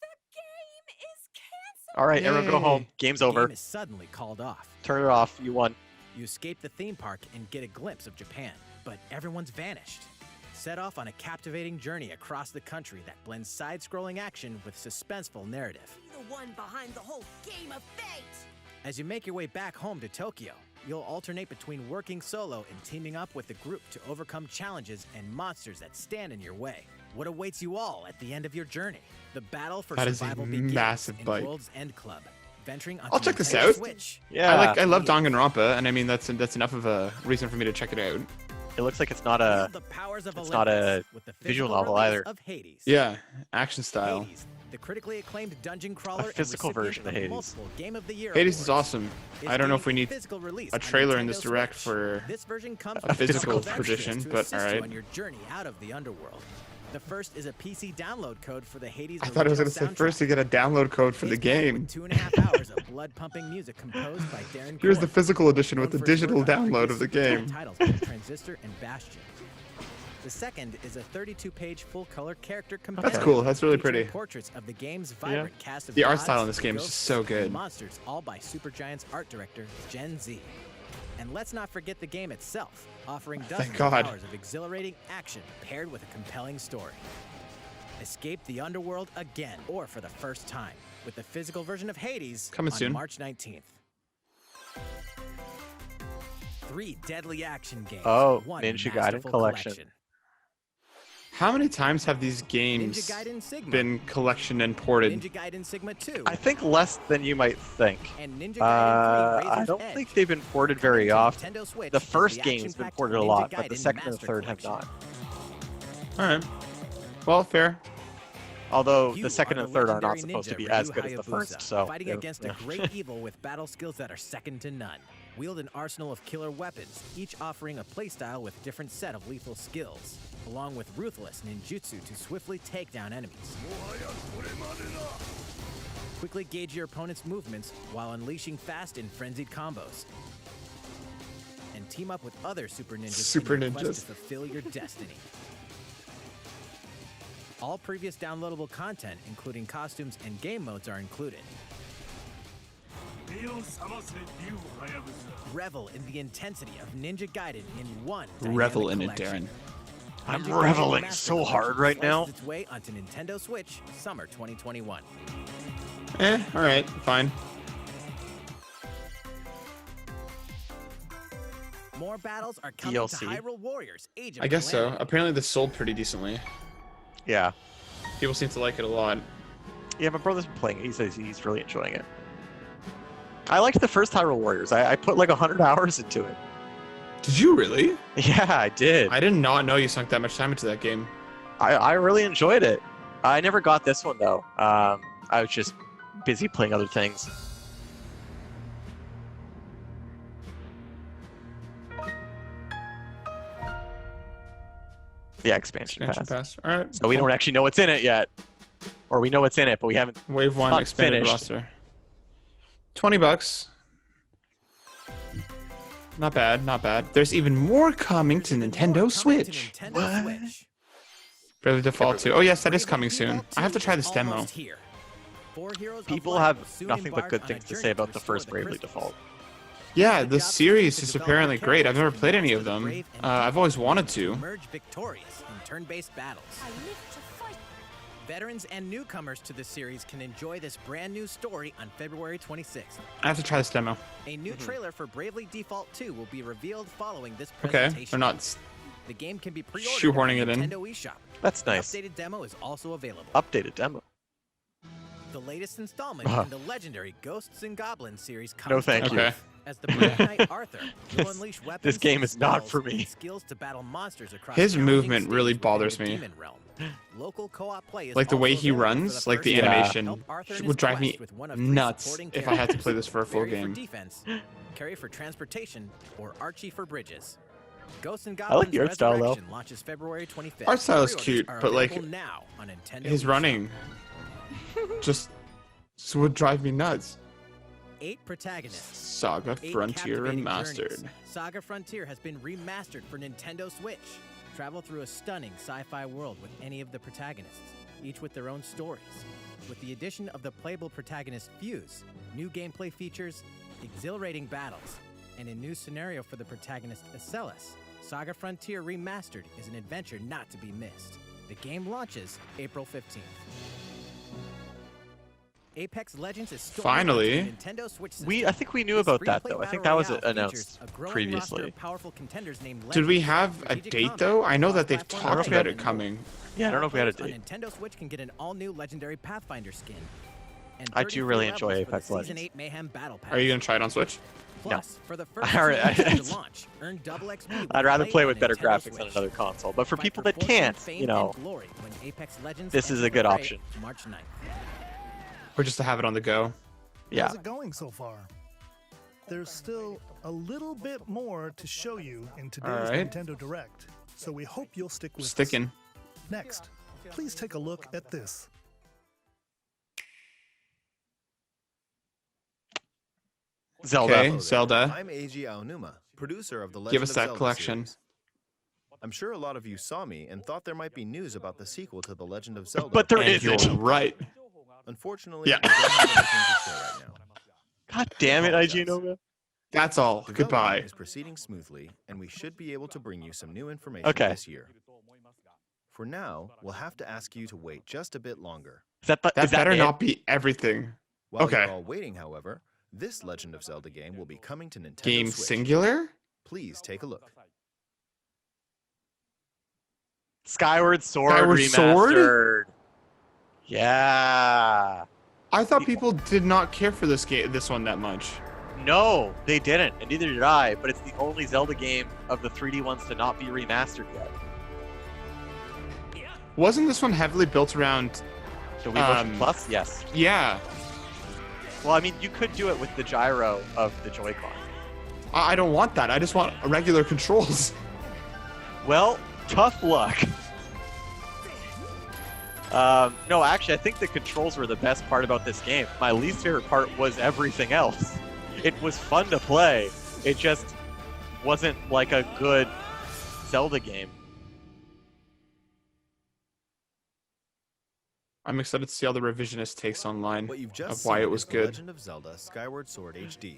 the game is canceled. All right, everyone go home. Game's The over. game is suddenly called off. Turn it off. You won. You escape the theme park and get a glimpse of Japan, but everyone's vanished. Set off on a captivating journey across the country that blends side-scrolling action with suspenseful narrative. The one behind the whole game of fate. As you make your way back home to Tokyo, you'll alternate between working solo and teaming up with the group to overcome challenges and monsters that stand in your way. What awaits you all at the end of your journey? The battle for That is a survival begins massive in bite. World's End Club. Venturing onto I'll check this Nintendo out. Switch. Yeah. I love Danganronpa, and I mean that's enough of a reason for me to check it out. It looks like it's not a visual novel release either. Of Hades. Yeah, action style. Hades, the critically acclaimed dungeon crawler A physical and recipient version of Hades. multiple Game of the Year Hades is awards. awesome. Is I don't know if we getting need physical release a on trailer in Nintendo this direct Switch. for This version comes a with physical several edition, extras to but assist alright. you on your journey out of the underworld. The first is a PC download code for the Hades I thought I was original gonna say soundtrack. first to get a download code for the It's packed game. with 2.5 hours of blood-pumping music composed by Darren. Here's the Corn, physical edition with the known for his digital work on download of the previous game. titles like Transistor and Bastion. The second is a 32-page full-color character compendium. That's cool. That's really featuring pretty. Portraits of the game's vibrant cast of The art gods, style in this game is ghosts, just so and good. monsters, all by Supergiant's art director Gen Z. And let's not forget the game itself, offering dozens of God. hours of exhilarating action paired with a compelling story. Escape the underworld again, or for the first time, with the physical version of Hades Coming on soon. March 19th. 3 deadly action games. Oh, 1 Ninja Gaiden masterful Collection. How many times have these games Ninja Gaiden Sigma. been collection and ported? Ninja Gaiden Sigma 2. I think less than you might think. And Ninja Gaiden 3 I Razor's don't Edge. think they've been ported very often. Nintendo Switch The is first the game's been action-packed ported a Ninja lot, but the Gaiden second and Master third have Collection. not. All right. Well, fair. Although You the second are and the third are not legendary supposed to ninja be as Ryu good as the Hayabusa, first, so fighting yeah. against a great evil with battle skills that are second to none. Wield an arsenal of killer weapons, each offering a playstyle with different set of lethal skills, along with ruthless ninjutsu to swiftly take down enemies. Quickly gauge your opponent's movements while unleashing fast and frenzied combos. And team up with other super ninjas Super in your quest ninjas. to fulfill your destiny. All previous downloadable content, including costumes and game modes, are included. Revel in the intensity of Ninja Gaiden in one Revel in dynamic it, collection. Darren. I'm Ninja Gaiden reveling Master so Collection hard right now. slices its way onto Nintendo Switch, summer 2021. All right, fine. More battles are coming DLC. to Hyrule Warriors: Age of I guess so. Calamity. Apparently, this sold pretty decently. Yeah. People seem to like it a lot. Yeah, my brother's been playing it. He says he's really enjoying it. I liked the first Hyrule Warriors. I put like 100 hours into it. Did you really? Yeah, I did. I did not know you sunk that much time into that game. I really enjoyed it. I never got this one though. I was just busy playing other things. Yeah, expansion pass. All right. So we don't actually know what's in it yet, or we know what's in it, but we haven't. Wave 1 not expanded finished. roster. $20. Not bad, not bad. There's even more coming to Nintendo Switch. What? Bravely Default 2. Oh yes, that is coming soon. I have to try this demo. People have nothing but good things to say about the first Bravely Default. Yeah, the series is apparently great. I've never played any of them. I've always wanted to. Emerge victorious in turn-based battles. Veterans and newcomers to the series can enjoy this brand new story on February 26th. I have to try this demo. A new trailer for Bravely Default 2 will be revealed following this Okay, presentation. they're not The game can be pre-ordered shoehorning at it in. Nintendo eShop. That's An nice. updated demo is also available. Updated demo. The latest installment in the legendary Ghosts and Goblins series comes No, thank to you. life. As the Black Knight Arthur will unleash weapons This game and is not spells for me. and skills to battle monsters across His challenging movement really stages bothers within me. the Demon Realm. Local co-op play is Like the way also he available for runs, like the first time. animation Help Arthur in his would drive me quest with one of 3 nuts supporting if I had to characters. play this for a full Barry game. For defense, Carry for transportation, or Archie for bridges. Ghosts and I like Goblins the art style, though. Resurrection launches February 25th. Art style is Pre-orders cute, are but like available now on Nintendo his eShop. running just would drive me nuts. 8 protagonists. Saga 8 Frontier captivating Remastered. journeys. Saga Frontier has been remastered for Nintendo Switch. Travel through a stunning sci-fi world with any of the protagonists, each with their own stories. With the addition of the playable protagonist Fuse, new gameplay features, exhilarating battles, and a new scenario for the protagonist Acellus, Saga Frontier Remastered is an adventure not to be missed. The game launches April 15th. Apex Legends is Finally. Nintendo Switch system. I think we knew This about that, free-to-play though. I think battle that was royale announced features a growing previously. roster of powerful contenders named Did we Legends, have a strategic date combat, though? I know that they've cross-platform talked about it development. coming. Yeah, I don't know if we had a Players on date. Nintendo Switch can get an all-new legendary Pathfinder skin. And I do 33 really levels enjoy for the Apex Season Legends. 8 Mayhem Battle Pass. Are you gonna try it on Switch? Plus, for the first I already- 2 months after launch, earn double XP with I'd rather play on with better Nintendo graphics on Switch. another console, but for Fight people that fortune, can't, fame, you know, and glory when Apex Legends this is a enters good the fray option. March 9th. Or just to have it on the go? Yeah. How's it going so far? There's still a little bit more to show you in today's Alright. Nintendo Direct, so we hope you'll stick with us. Sticking. Next, please take a look at this. Zelda. Okay, Zelda. I'm Eiji Aonuma, producer of the Legend Give us of that Zelda collection. series. I'm sure a lot of you saw me and thought there might be news about the sequel to The Legend of Zelda. But there And isn't. you're right. Unfortunately, Yeah. we don't have anything to share right now. God damn it, IG Nova. That's all. Development Goodbye. is proceeding smoothly, and we should be able to bring you some new information Okay. this year. For now, we'll have to ask you to wait just a bit longer. That better not be everything. While Okay. you're all waiting, however, this Legend of Zelda game will be coming to Nintendo Game Switch. singular? Please take a look. Skyward Sword Skyward Sword? Remastered. Yeah. I thought people did not care for this one that much. No, they didn't, and neither did I, but it's the only Zelda game of the 3D ones to not be remastered yet. Wasn't this one heavily built around The Wii Motion Plus? Yes. Yeah. Well, I mean, you could do it with the gyro of the Joy-Con. I don't want that. I just want regular controls. Well, tough luck. No, actually, I think the controls were the best part about this game. My least favorite part was everything else. It was fun to play. It just wasn't like a good Zelda game. I'm excited to see all the revisionist takes online What you've just of why seen it was is The good. Legend of Zelda Skyward Sword HD.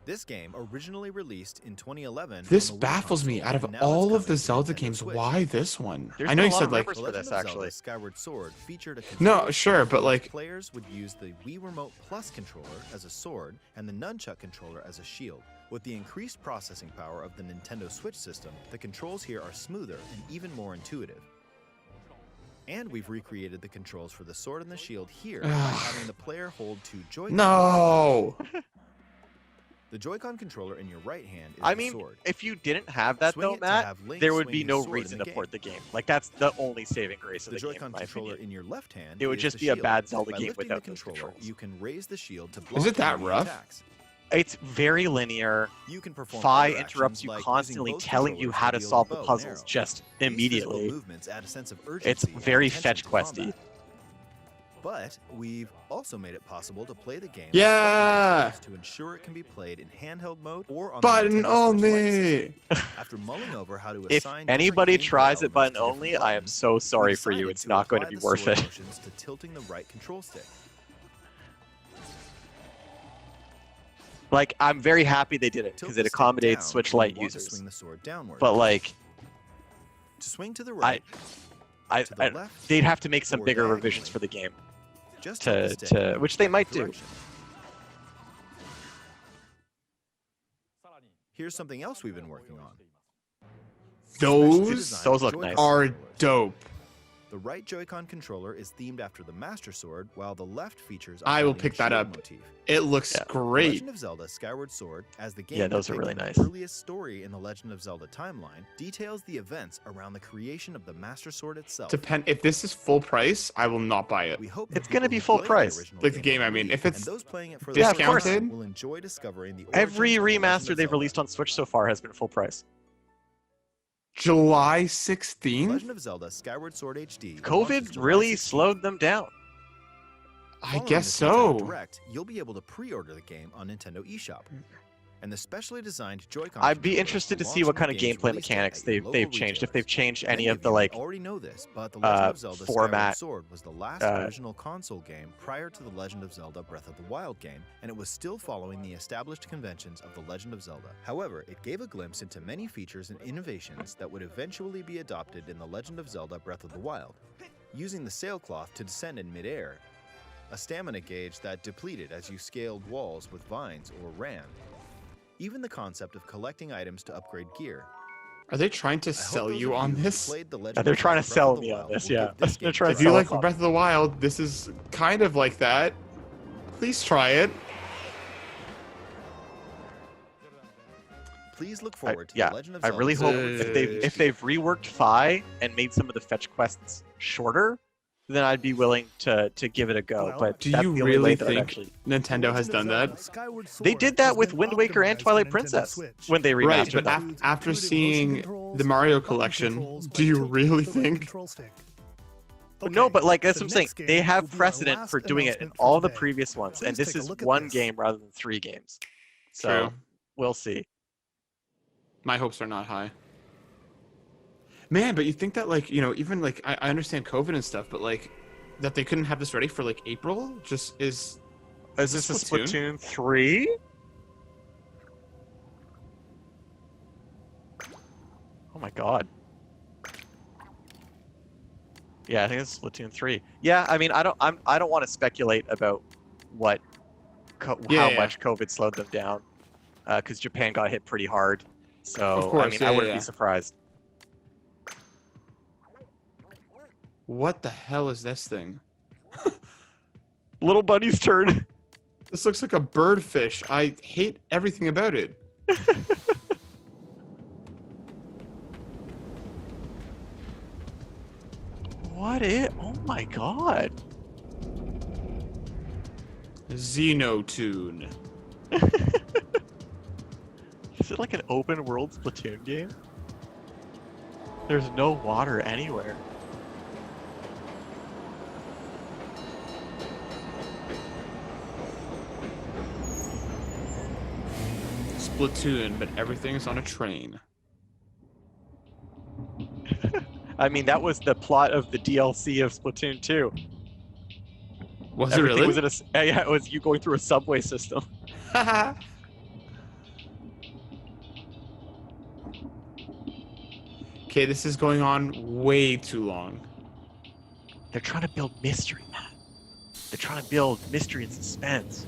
This game originally released in 2011. This on the Wii baffles me. console, Out of and now it's all of coming the to Zelda Nintendo games, Switch. why this one? There's I know been you a lot said of like rumors The for Legend this, of actually. Zelda Skyward Sword featured a No, controller sure, but like players would use the Wii Remote Plus controller as a sword and the Nunchuck controller as a shield. With the increased processing power of the Nintendo Switch system, the controls here are smoother and even more intuitive. And we've recreated the controls for the sword and the shield here by having the player hold two Joy-Con. No. The Joy-Con controller in your right hand is I the mean, sword. if you didn't have that Swing though, it to Matt, have Link there would swing be his no sword in reason the to port the game. game. Like, that's the only saving grace of The the game, in Joy-Con my controller opinion. in your left hand It would is just the be a shield. bad Zelda By game lifting without the those controller, controls. you can raise the shield to block Is it that enemy rough? attacks. It's very linear. You can perform Fi other interrupts actions you like constantly, using both telling you controllers how to to wield solve the the bow and puzzles arrow. just These physical immediately. movements add a sense of urgency It's and very intention fetch to questy. combat. But we've also made it possible to play the game Yeah! with button controls to ensure it can be played in handheld mode or on Button the Nintendo Switch Lite only! system. After mulling over how to If assign anybody different gameplay tries it elements button to different only, I am buttons, so we sorry for you. decided It's not going to apply be the worth sword it. motions to tilting the right control stick. Like, I'm very happy they did it Tilt because the it stick accommodates down Switch when you Lite want to users. swing the sword downward. But like, To swing to the right, to the left, they'd have to make some or bigger diagonally. revisions for the game, just tilt the stick to which they in might that do. direction. Here's something else we've been working on. Those look nice. are dope. The right Joy-Con controller is themed after the Master Sword, while the left features a I will Hylian pick that shield up. motif. It looks The great. Legend of Zelda Skyward Sword, as the game Yeah, those are depicting really nice. the earliest story in the Legend of Zelda timeline, details the events around the creation of the Master Sword itself. If this is full price, I will not buy it. We hope It's gonna be full price. Like the game, I mean, if it's and those playing it for the Yeah, first of course. time will enjoy discovering the Every origins of the Legend remaster of they've Zelda. released on Switch so far has been full price. July 16th? Legend of Zelda Skyward Sword HD. launches COVID July really 16th. slowed them down. I Following guess this Nintendo so. Direct, you'll be able to pre-order the game on Nintendo eShop. And the specially designed Joy-Con I'd be controllers interested to will see launch what when kind the of game's gameplay released mechanics at your they've local changed. If retailers. they've changed any Many of the you like already know this, but the Legend of Zelda format, Skyward Sword was the last original console game prior to the Legend of Zelda Breath of the Wild game, and it was still following the established conventions of the Legend of Zelda. However, it gave a glimpse into many features and innovations that would eventually be adopted in the Legend of Zelda Breath of the Wild. Using the sailcloth to descend in midair, a stamina gauge that depleted as you scaled walls with vines or ran. Even the concept of collecting items to upgrade gear. Are they trying to I hope sell those you of on who this? played the Legend they're of trying to Zelda sell Breath of me the on Wild this, will yeah. give this They're game trying a If to you sell like us on Breath of the Wild, this is kind of like that. Please try it. Please look forward to yeah, the Legend of I Zelda really hope Skyward if Sword they've reworked Fi and made some of the fetch quests shorter, then I'd be willing to give it a go. Well, but Do that's you the only really way that I'd think actually... Nintendo has done that? Skyward Sword They did that has with been Wind Waker and optimized Twilight for Nintendo Princess Switch. when they Right, remastered but them. after Intuitive seeing motion controls, the Mario button collection, controls by do you tilting really the right think? control stick. No, but like that's the what I'm saying. next game They will have be our precedent last for doing it in announcement for all the today. previous ones, and Please this take a is look at one this. game rather than 3 games. So True. we'll see. My hopes are not high. Man, but you think that like, you know, even like I understand COVID and stuff, but like that they couldn't have this ready for like April just is Is this a Splatoon 3? Oh my god. Yeah, I think it's Splatoon 3. Yeah, I mean, I don't want to speculate about what how much COVID slowed them down, because Japan got hit pretty hard. So Of course, I mean, yeah, I wouldn't yeah. be surprised. What the hell is this thing? Little Bunny's turn. This looks like a birdfish. I hate everything about it. What is? Oh my god. Xenotune. Is it like an open world Splatoon game? There's no water anywhere. Splatoon, but everything's on a train. I mean, that was the plot of the DLC of Splatoon 2. Was Everything it really? was in a, yeah, it was you going through a subway system. Okay, this is going on way too long. They're trying to build mystery, man. They're trying to build mystery and suspense.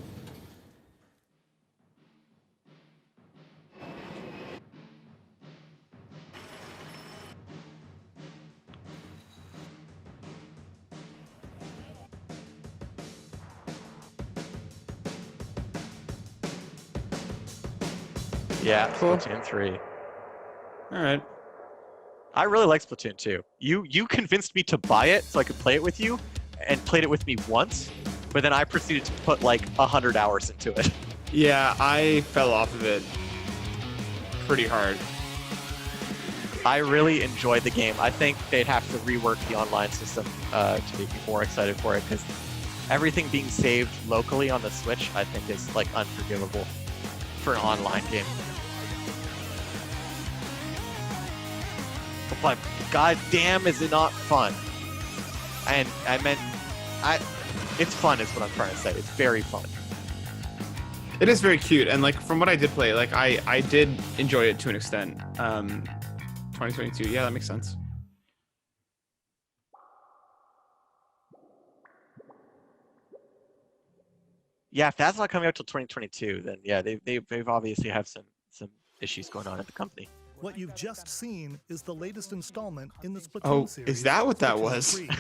Yeah, Cool. Splatoon 3. All right. I really like Splatoon 2. You convinced me to buy it so I could play it with you, and played it with me once, but then I proceeded to put like 100 hours into it. Yeah, I fell off of it pretty hard. I really enjoyed the game. I think they'd have to rework the online system to make me more excited for it, because everything being saved locally on the Switch, I think, is like unforgivable for an online game. But goddamn, is it not fun? And it's fun, is what I'm trying to say. It's very fun. It is very cute, and like from what I did play, like I did enjoy it to an extent. 2022, yeah, that makes sense. Yeah, if that's not coming out till 2022, then yeah, they've obviously have some issues going on at the company. What you've just seen is the latest installment in the Splatoon Oh, series. is that what that Splatoon was? 3.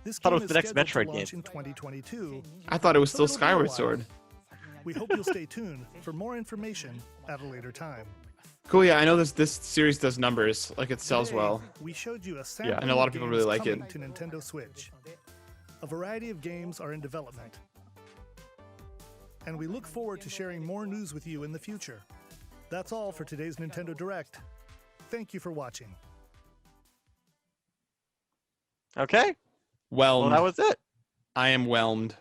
This Thought it game was is the next scheduled to Metroid launch game. in 2022. I thought it was still so it'll be a Skyward while. Sword. We hope you'll stay tuned for more information at a later time. Cool, yeah, I know this series does numbers, like it sells Today, well. We showed you a sample and a lot of people really like coming it. to Nintendo Switch. A variety of games are in development. And we look forward to sharing more news with you in the future. That's all for today's Nintendo Direct. Thank you for watching. Okay. Whelmed. Well, that was it. I am whelmed.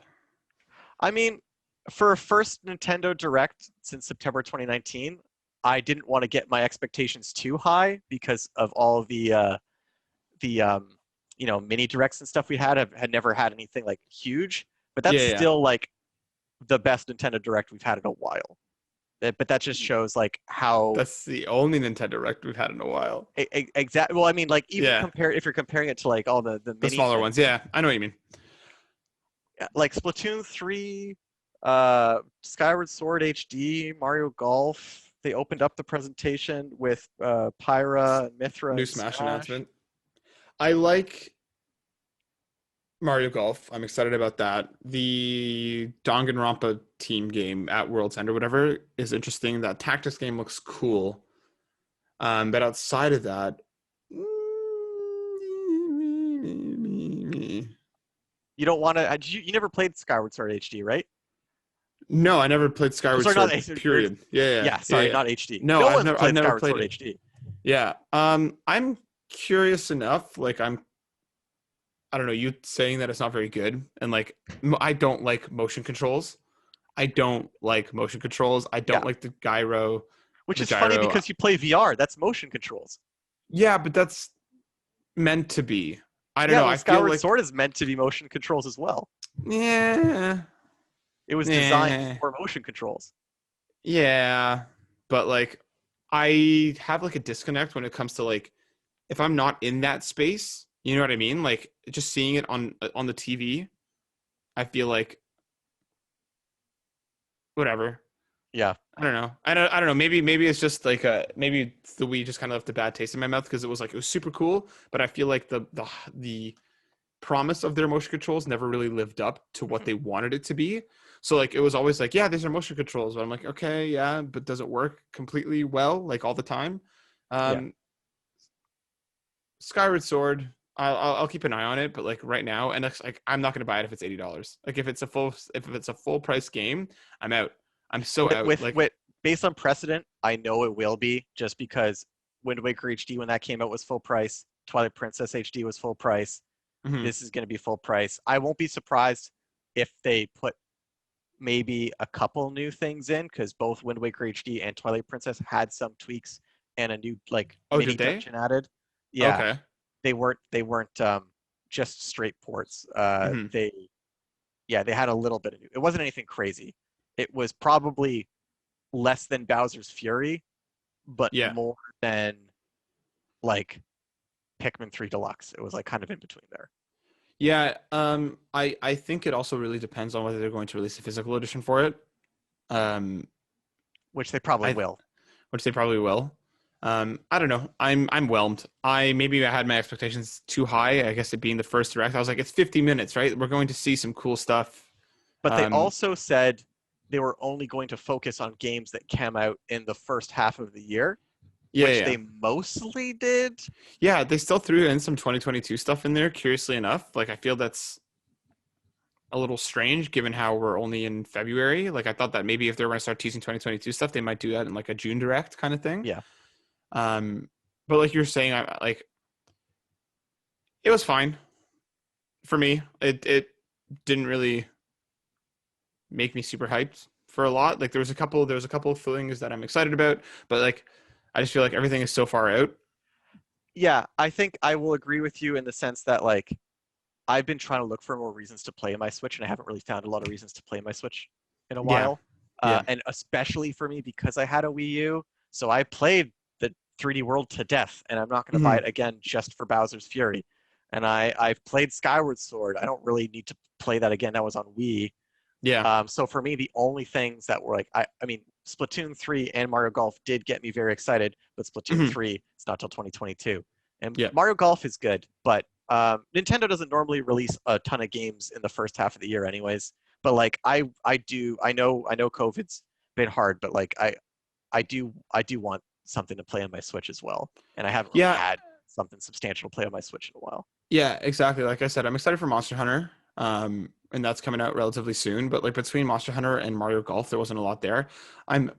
I mean, for a first Nintendo Direct since September 2019, I didn't want to get my expectations too high because of all the mini directs and stuff we had never had anything like huge. But that's Yeah. still like the best Nintendo Direct we've had in a while. But that just shows like how That's the only Nintendo Direct we've had in a while. Exactly. Well, I mean, like even Yeah. if you're comparing it to like all the The mini smaller things, ones, yeah. I know what you mean. like Splatoon 3, Skyward Sword HD, Mario Golf. They opened up the presentation with Pyra and Mithra. New and Smash announcement. I like Mario Golf. I'm excited about that. The Danganronpa team game at World's End or whatever is interesting. That tactics game looks cool. But outside of that, You don't want to. You never played Skyward Sword HD, right? no, I never played Skyward Sorry, Sword. not HD. Period. Yeah. Sorry, not HD. No, No I've one's never played Skyward Sword it. HD. Yeah. I'm curious enough. Like I don't know, you saying that it's not very good, and like I don't like motion controls. I don't like the gyro. Which the is funny gyro. because you play VR. That's motion controls. Yeah, but that's meant to be. I don't Yeah, know. well, I feel Skyward like Sword is meant to be motion controls as well. yeah, It was designed for motion controls. yeah, but like I have like a disconnect when it comes to like if I'm not in that space. You know what I mean? Like just seeing it on the TV, I feel like whatever. Yeah. I don't know. I don't know. Maybe it's just like maybe the Wii just kind of left a bad taste in my mouth because it was super cool, but I feel like the promise of their motion controls never really lived up to what they wanted it to be. So like it was always like, yeah, these are motion controls, but I'm like, okay, yeah, but does it work completely well like all the time? Skyward Sword, I'll keep an eye on it, but like right now, and it's like I'm not going to buy it if it's $80. Like if it's a full price game, I'm out. I'm so out. With based on precedent, I know it will be just because Wind Waker HD when that came out was full price. Twilight Princess HD was full price. Mhm. This is going to be full price. I won't be surprised if they put maybe a couple new things in because both Wind Waker HD and Twilight Princess had some tweaks and a new like mini did they? dungeon added. Yeah. Okay. They weren't just straight ports. Mhm. They had a little bit of new. It wasn't anything crazy. It was probably less than Bowser's Fury, but more than like Pikmin 3 Deluxe. It was like kind of in between there. Yeah, I think it also really depends on whether they're going to release a physical edition for it. Which they probably will. Which they probably will. I don't know. I'm whelmed. Maybe I had my expectations too high. I guess it being the first direct, I was like, it's 50 minutes, right? We're going to see some cool stuff. But they also said they were only going to focus on games that came out in the first half of the year. Which they mostly did. Yeah, they still threw in some 2022 stuff in there, curiously enough. Like I feel that's a little strange given how we're only in February. Like I thought that maybe if they were going to start teasing 2022 stuff, they might do that in like a June direct kind of thing. Yeah. But like you're saying, like it was fine for me. It didn't really make me super hyped for a lot. Like there was a couple of things that I'm excited about, but like I just feel like everything is so far out. Yeah, I think I will agree with you in the sense that like I've been trying to look for more reasons to play my Switch, and I haven't really found a lot of reasons to play my Switch in a while. Yeah. And especially for me because I had a Wii U, so I played the 3D World to death, and I'm not going to buy it again just for Bowser's Fury. And I've played Skyward Sword. I don't really need to play that again. That was on Wii. Yeah. So for me, the only things that were like, I mean, Splatoon 3 and Mario Golf did get me very excited, but Splatoon 3, it's not till 2022. And Mario Golf is good, but Nintendo doesn't normally release a ton of games in the first half of the year anyways. But like I know COVID's been hard, but like I do want something to play on my Switch as well. And I haven't really had something substantial to play on my Switch in a while. Yeah, exactly. Like I said, I'm excited for Monster Hunter. And that's coming out relatively soon. But like between Monster Hunter and Mario Golf, there wasn't a lot there. I'm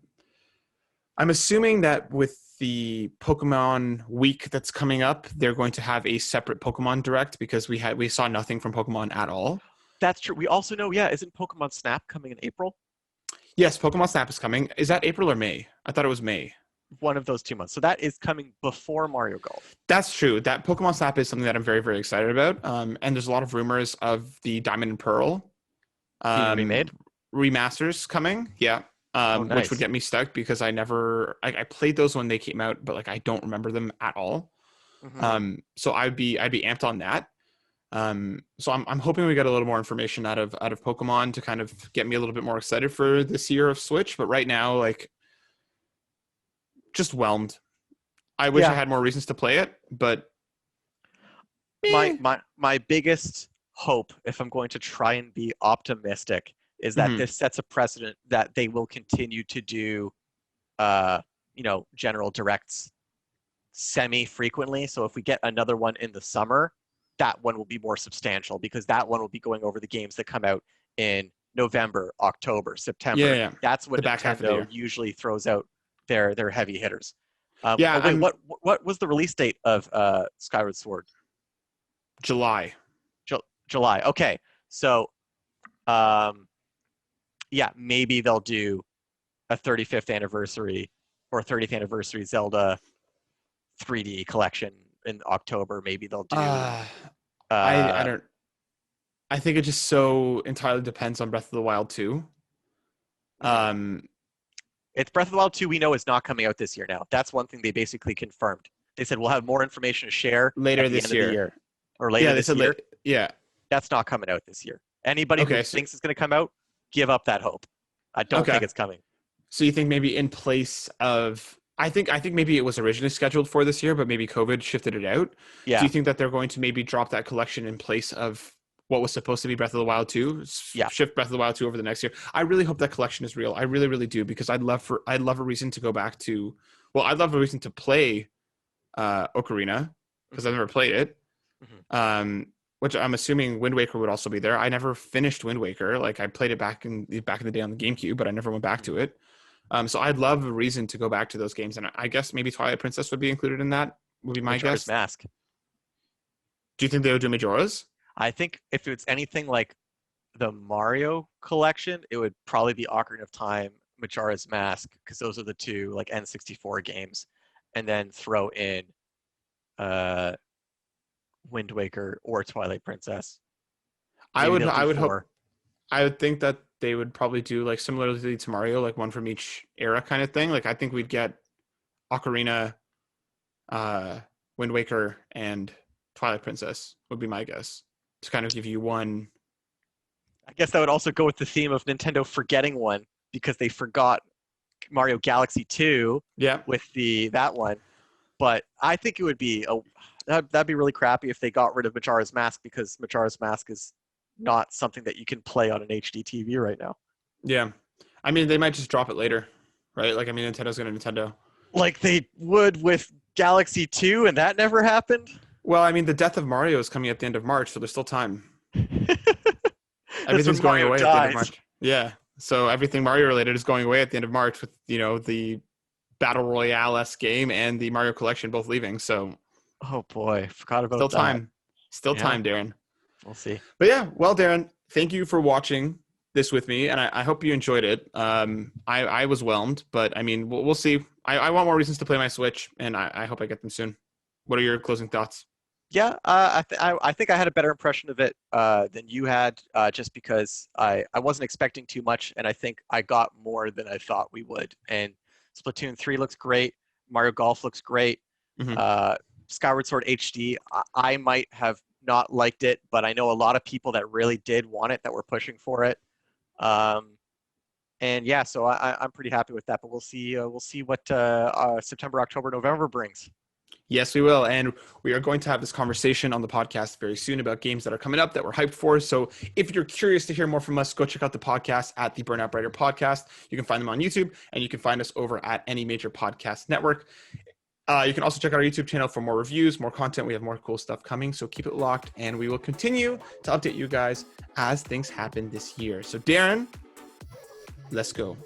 assuming that with the Pokemon week that's coming up, they're going to have a separate Pokemon Direct because we saw nothing from Pokemon at all. That's true. We also know, isn't Pokemon Snap coming in April? Yes, Pokemon Snap is coming. Is that April or May? I thought it was May. One of those 2 months. So that is coming before Mario Golf. That's true. That Pokemon Snap is something that I'm very, very excited about. And there's a lot of rumors of the Diamond and Pearl remade remasters coming. Yeah. Nice. Which would get me stuck because I played those when they came out, but like I don't remember them at all. So I'd be amped on that. So I'm hoping we get a little more information out of Pokemon to kind of get me a little bit more excited for this year of Switch. But right now, like, just whelmed. I wish I had more reasons to play it, but my biggest hope, if I'm going to try and be optimistic, is that this sets a precedent that they will continue to do, general directs semi-frequently. So if we get another one in the summer, that one will be more substantial because that one will be going over the games that come out in November, October, September. Yeah. That's when the back half of the year usually throws out their heavy hitters. Yeah. What was the release date of Skyward Sword? July. July. Okay. So, maybe they'll do a 35th anniversary or 30th anniversary Zelda 3D collection in October. Maybe they'll do. I don't. I think it just so entirely depends on Breath of the Wild 2. It's Breath of the Wild 2 we know is not coming out this year now. That's one thing they basically confirmed. They said we'll have more information to share later at the this end of year. the year. Or later this year. Yeah. That's not coming out this year. Anybody who thinks it's going to come out, give up that hope. I don't think it's coming. So you think maybe in place of I think maybe it was originally scheduled for this year, but maybe COVID shifted it out. Yeah. Do you think that they're going to maybe drop that collection in place of what was supposed to be Breath of the Wild 2? Shift Breath of the Wild 2 over the next year. I really hope that collection is real. I really, really do, because I'd love a reason to go back to. Well, I'd love a reason to play Ocarina because I've never played it. Which I'm assuming Wind Waker would also be there. I never finished Wind Waker. Like I played it back in the day on the GameCube, but I never went back to it. So I'd love a reason to go back to those games, and I guess maybe Twilight Princess would be included in that. Would be my Majora's guess. Mask. Do you think they would do Majora's? I think if it's anything like the Mario collection, it would probably be Ocarina of Time, Majora's Mask, because those are the two like N64 games, and then throw in Wind Waker or Twilight Princess. I would hope. I would think that they would probably do like similarly to Mario, like one from each era kind of thing. Like I think we'd get Ocarina, Wind Waker, and Twilight Princess would be my guess, to kind of give you one. I guess that would also go with the theme of Nintendo forgetting one because they forgot Mario Galaxy 2 with that one. But I think it would be that'd be really crappy if they got rid of Majora's Mask, because Majora's Mask is not something that you can play on an HD TV right now. Yeah. I mean, they might just drop it later, right? Like, I mean, Nintendo's going to Nintendo. Like they would with Galaxy 2, and that never happened? Well, I mean, the death of Mario is coming at the end of March, so there's still time. everything's going Mario away at the end of dies. March. Yeah. So everything Mario related is going away at the end of March with, the Battle Royale-esque game and the Mario Collection both leaving. So Oh boy, forgot about still that. time. Still Yeah. time, Darren. We'll see. But yeah, well, Darren, thank you for watching this with me, and I hope you enjoyed it. I was whelmed, but I mean, we'll see. I want more reasons to play my Switch, and I hope I get them soon. What are your closing thoughts? Yeah, I think I had a better impression of it than you had, just because I wasn't expecting too much, and I think I got more than I thought we would. And Splatoon 3 looks great. Mario Golf looks great. Skyward Sword HD, I might have not liked it, but I know a lot of people that really did want it, that were pushing for it. And yeah, so I'm pretty happy with that. But we'll see what September, October, November brings. Yes, we will. And we are going to have this conversation on the podcast very soon about games that are coming up that we're hyped for. So if you're curious to hear more from us, go check out the podcast at the Burnout Brighter Podcast. You can find them on YouTube, and you can find us over at any major podcast network. You can also check out our YouTube channel for more reviews, more content. We have more cool stuff coming, so keep it locked, and we will continue to update you guys as things happen this year. So Darren, let's go.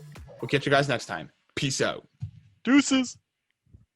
We'll catch you guys next time. Peace out. Deuces.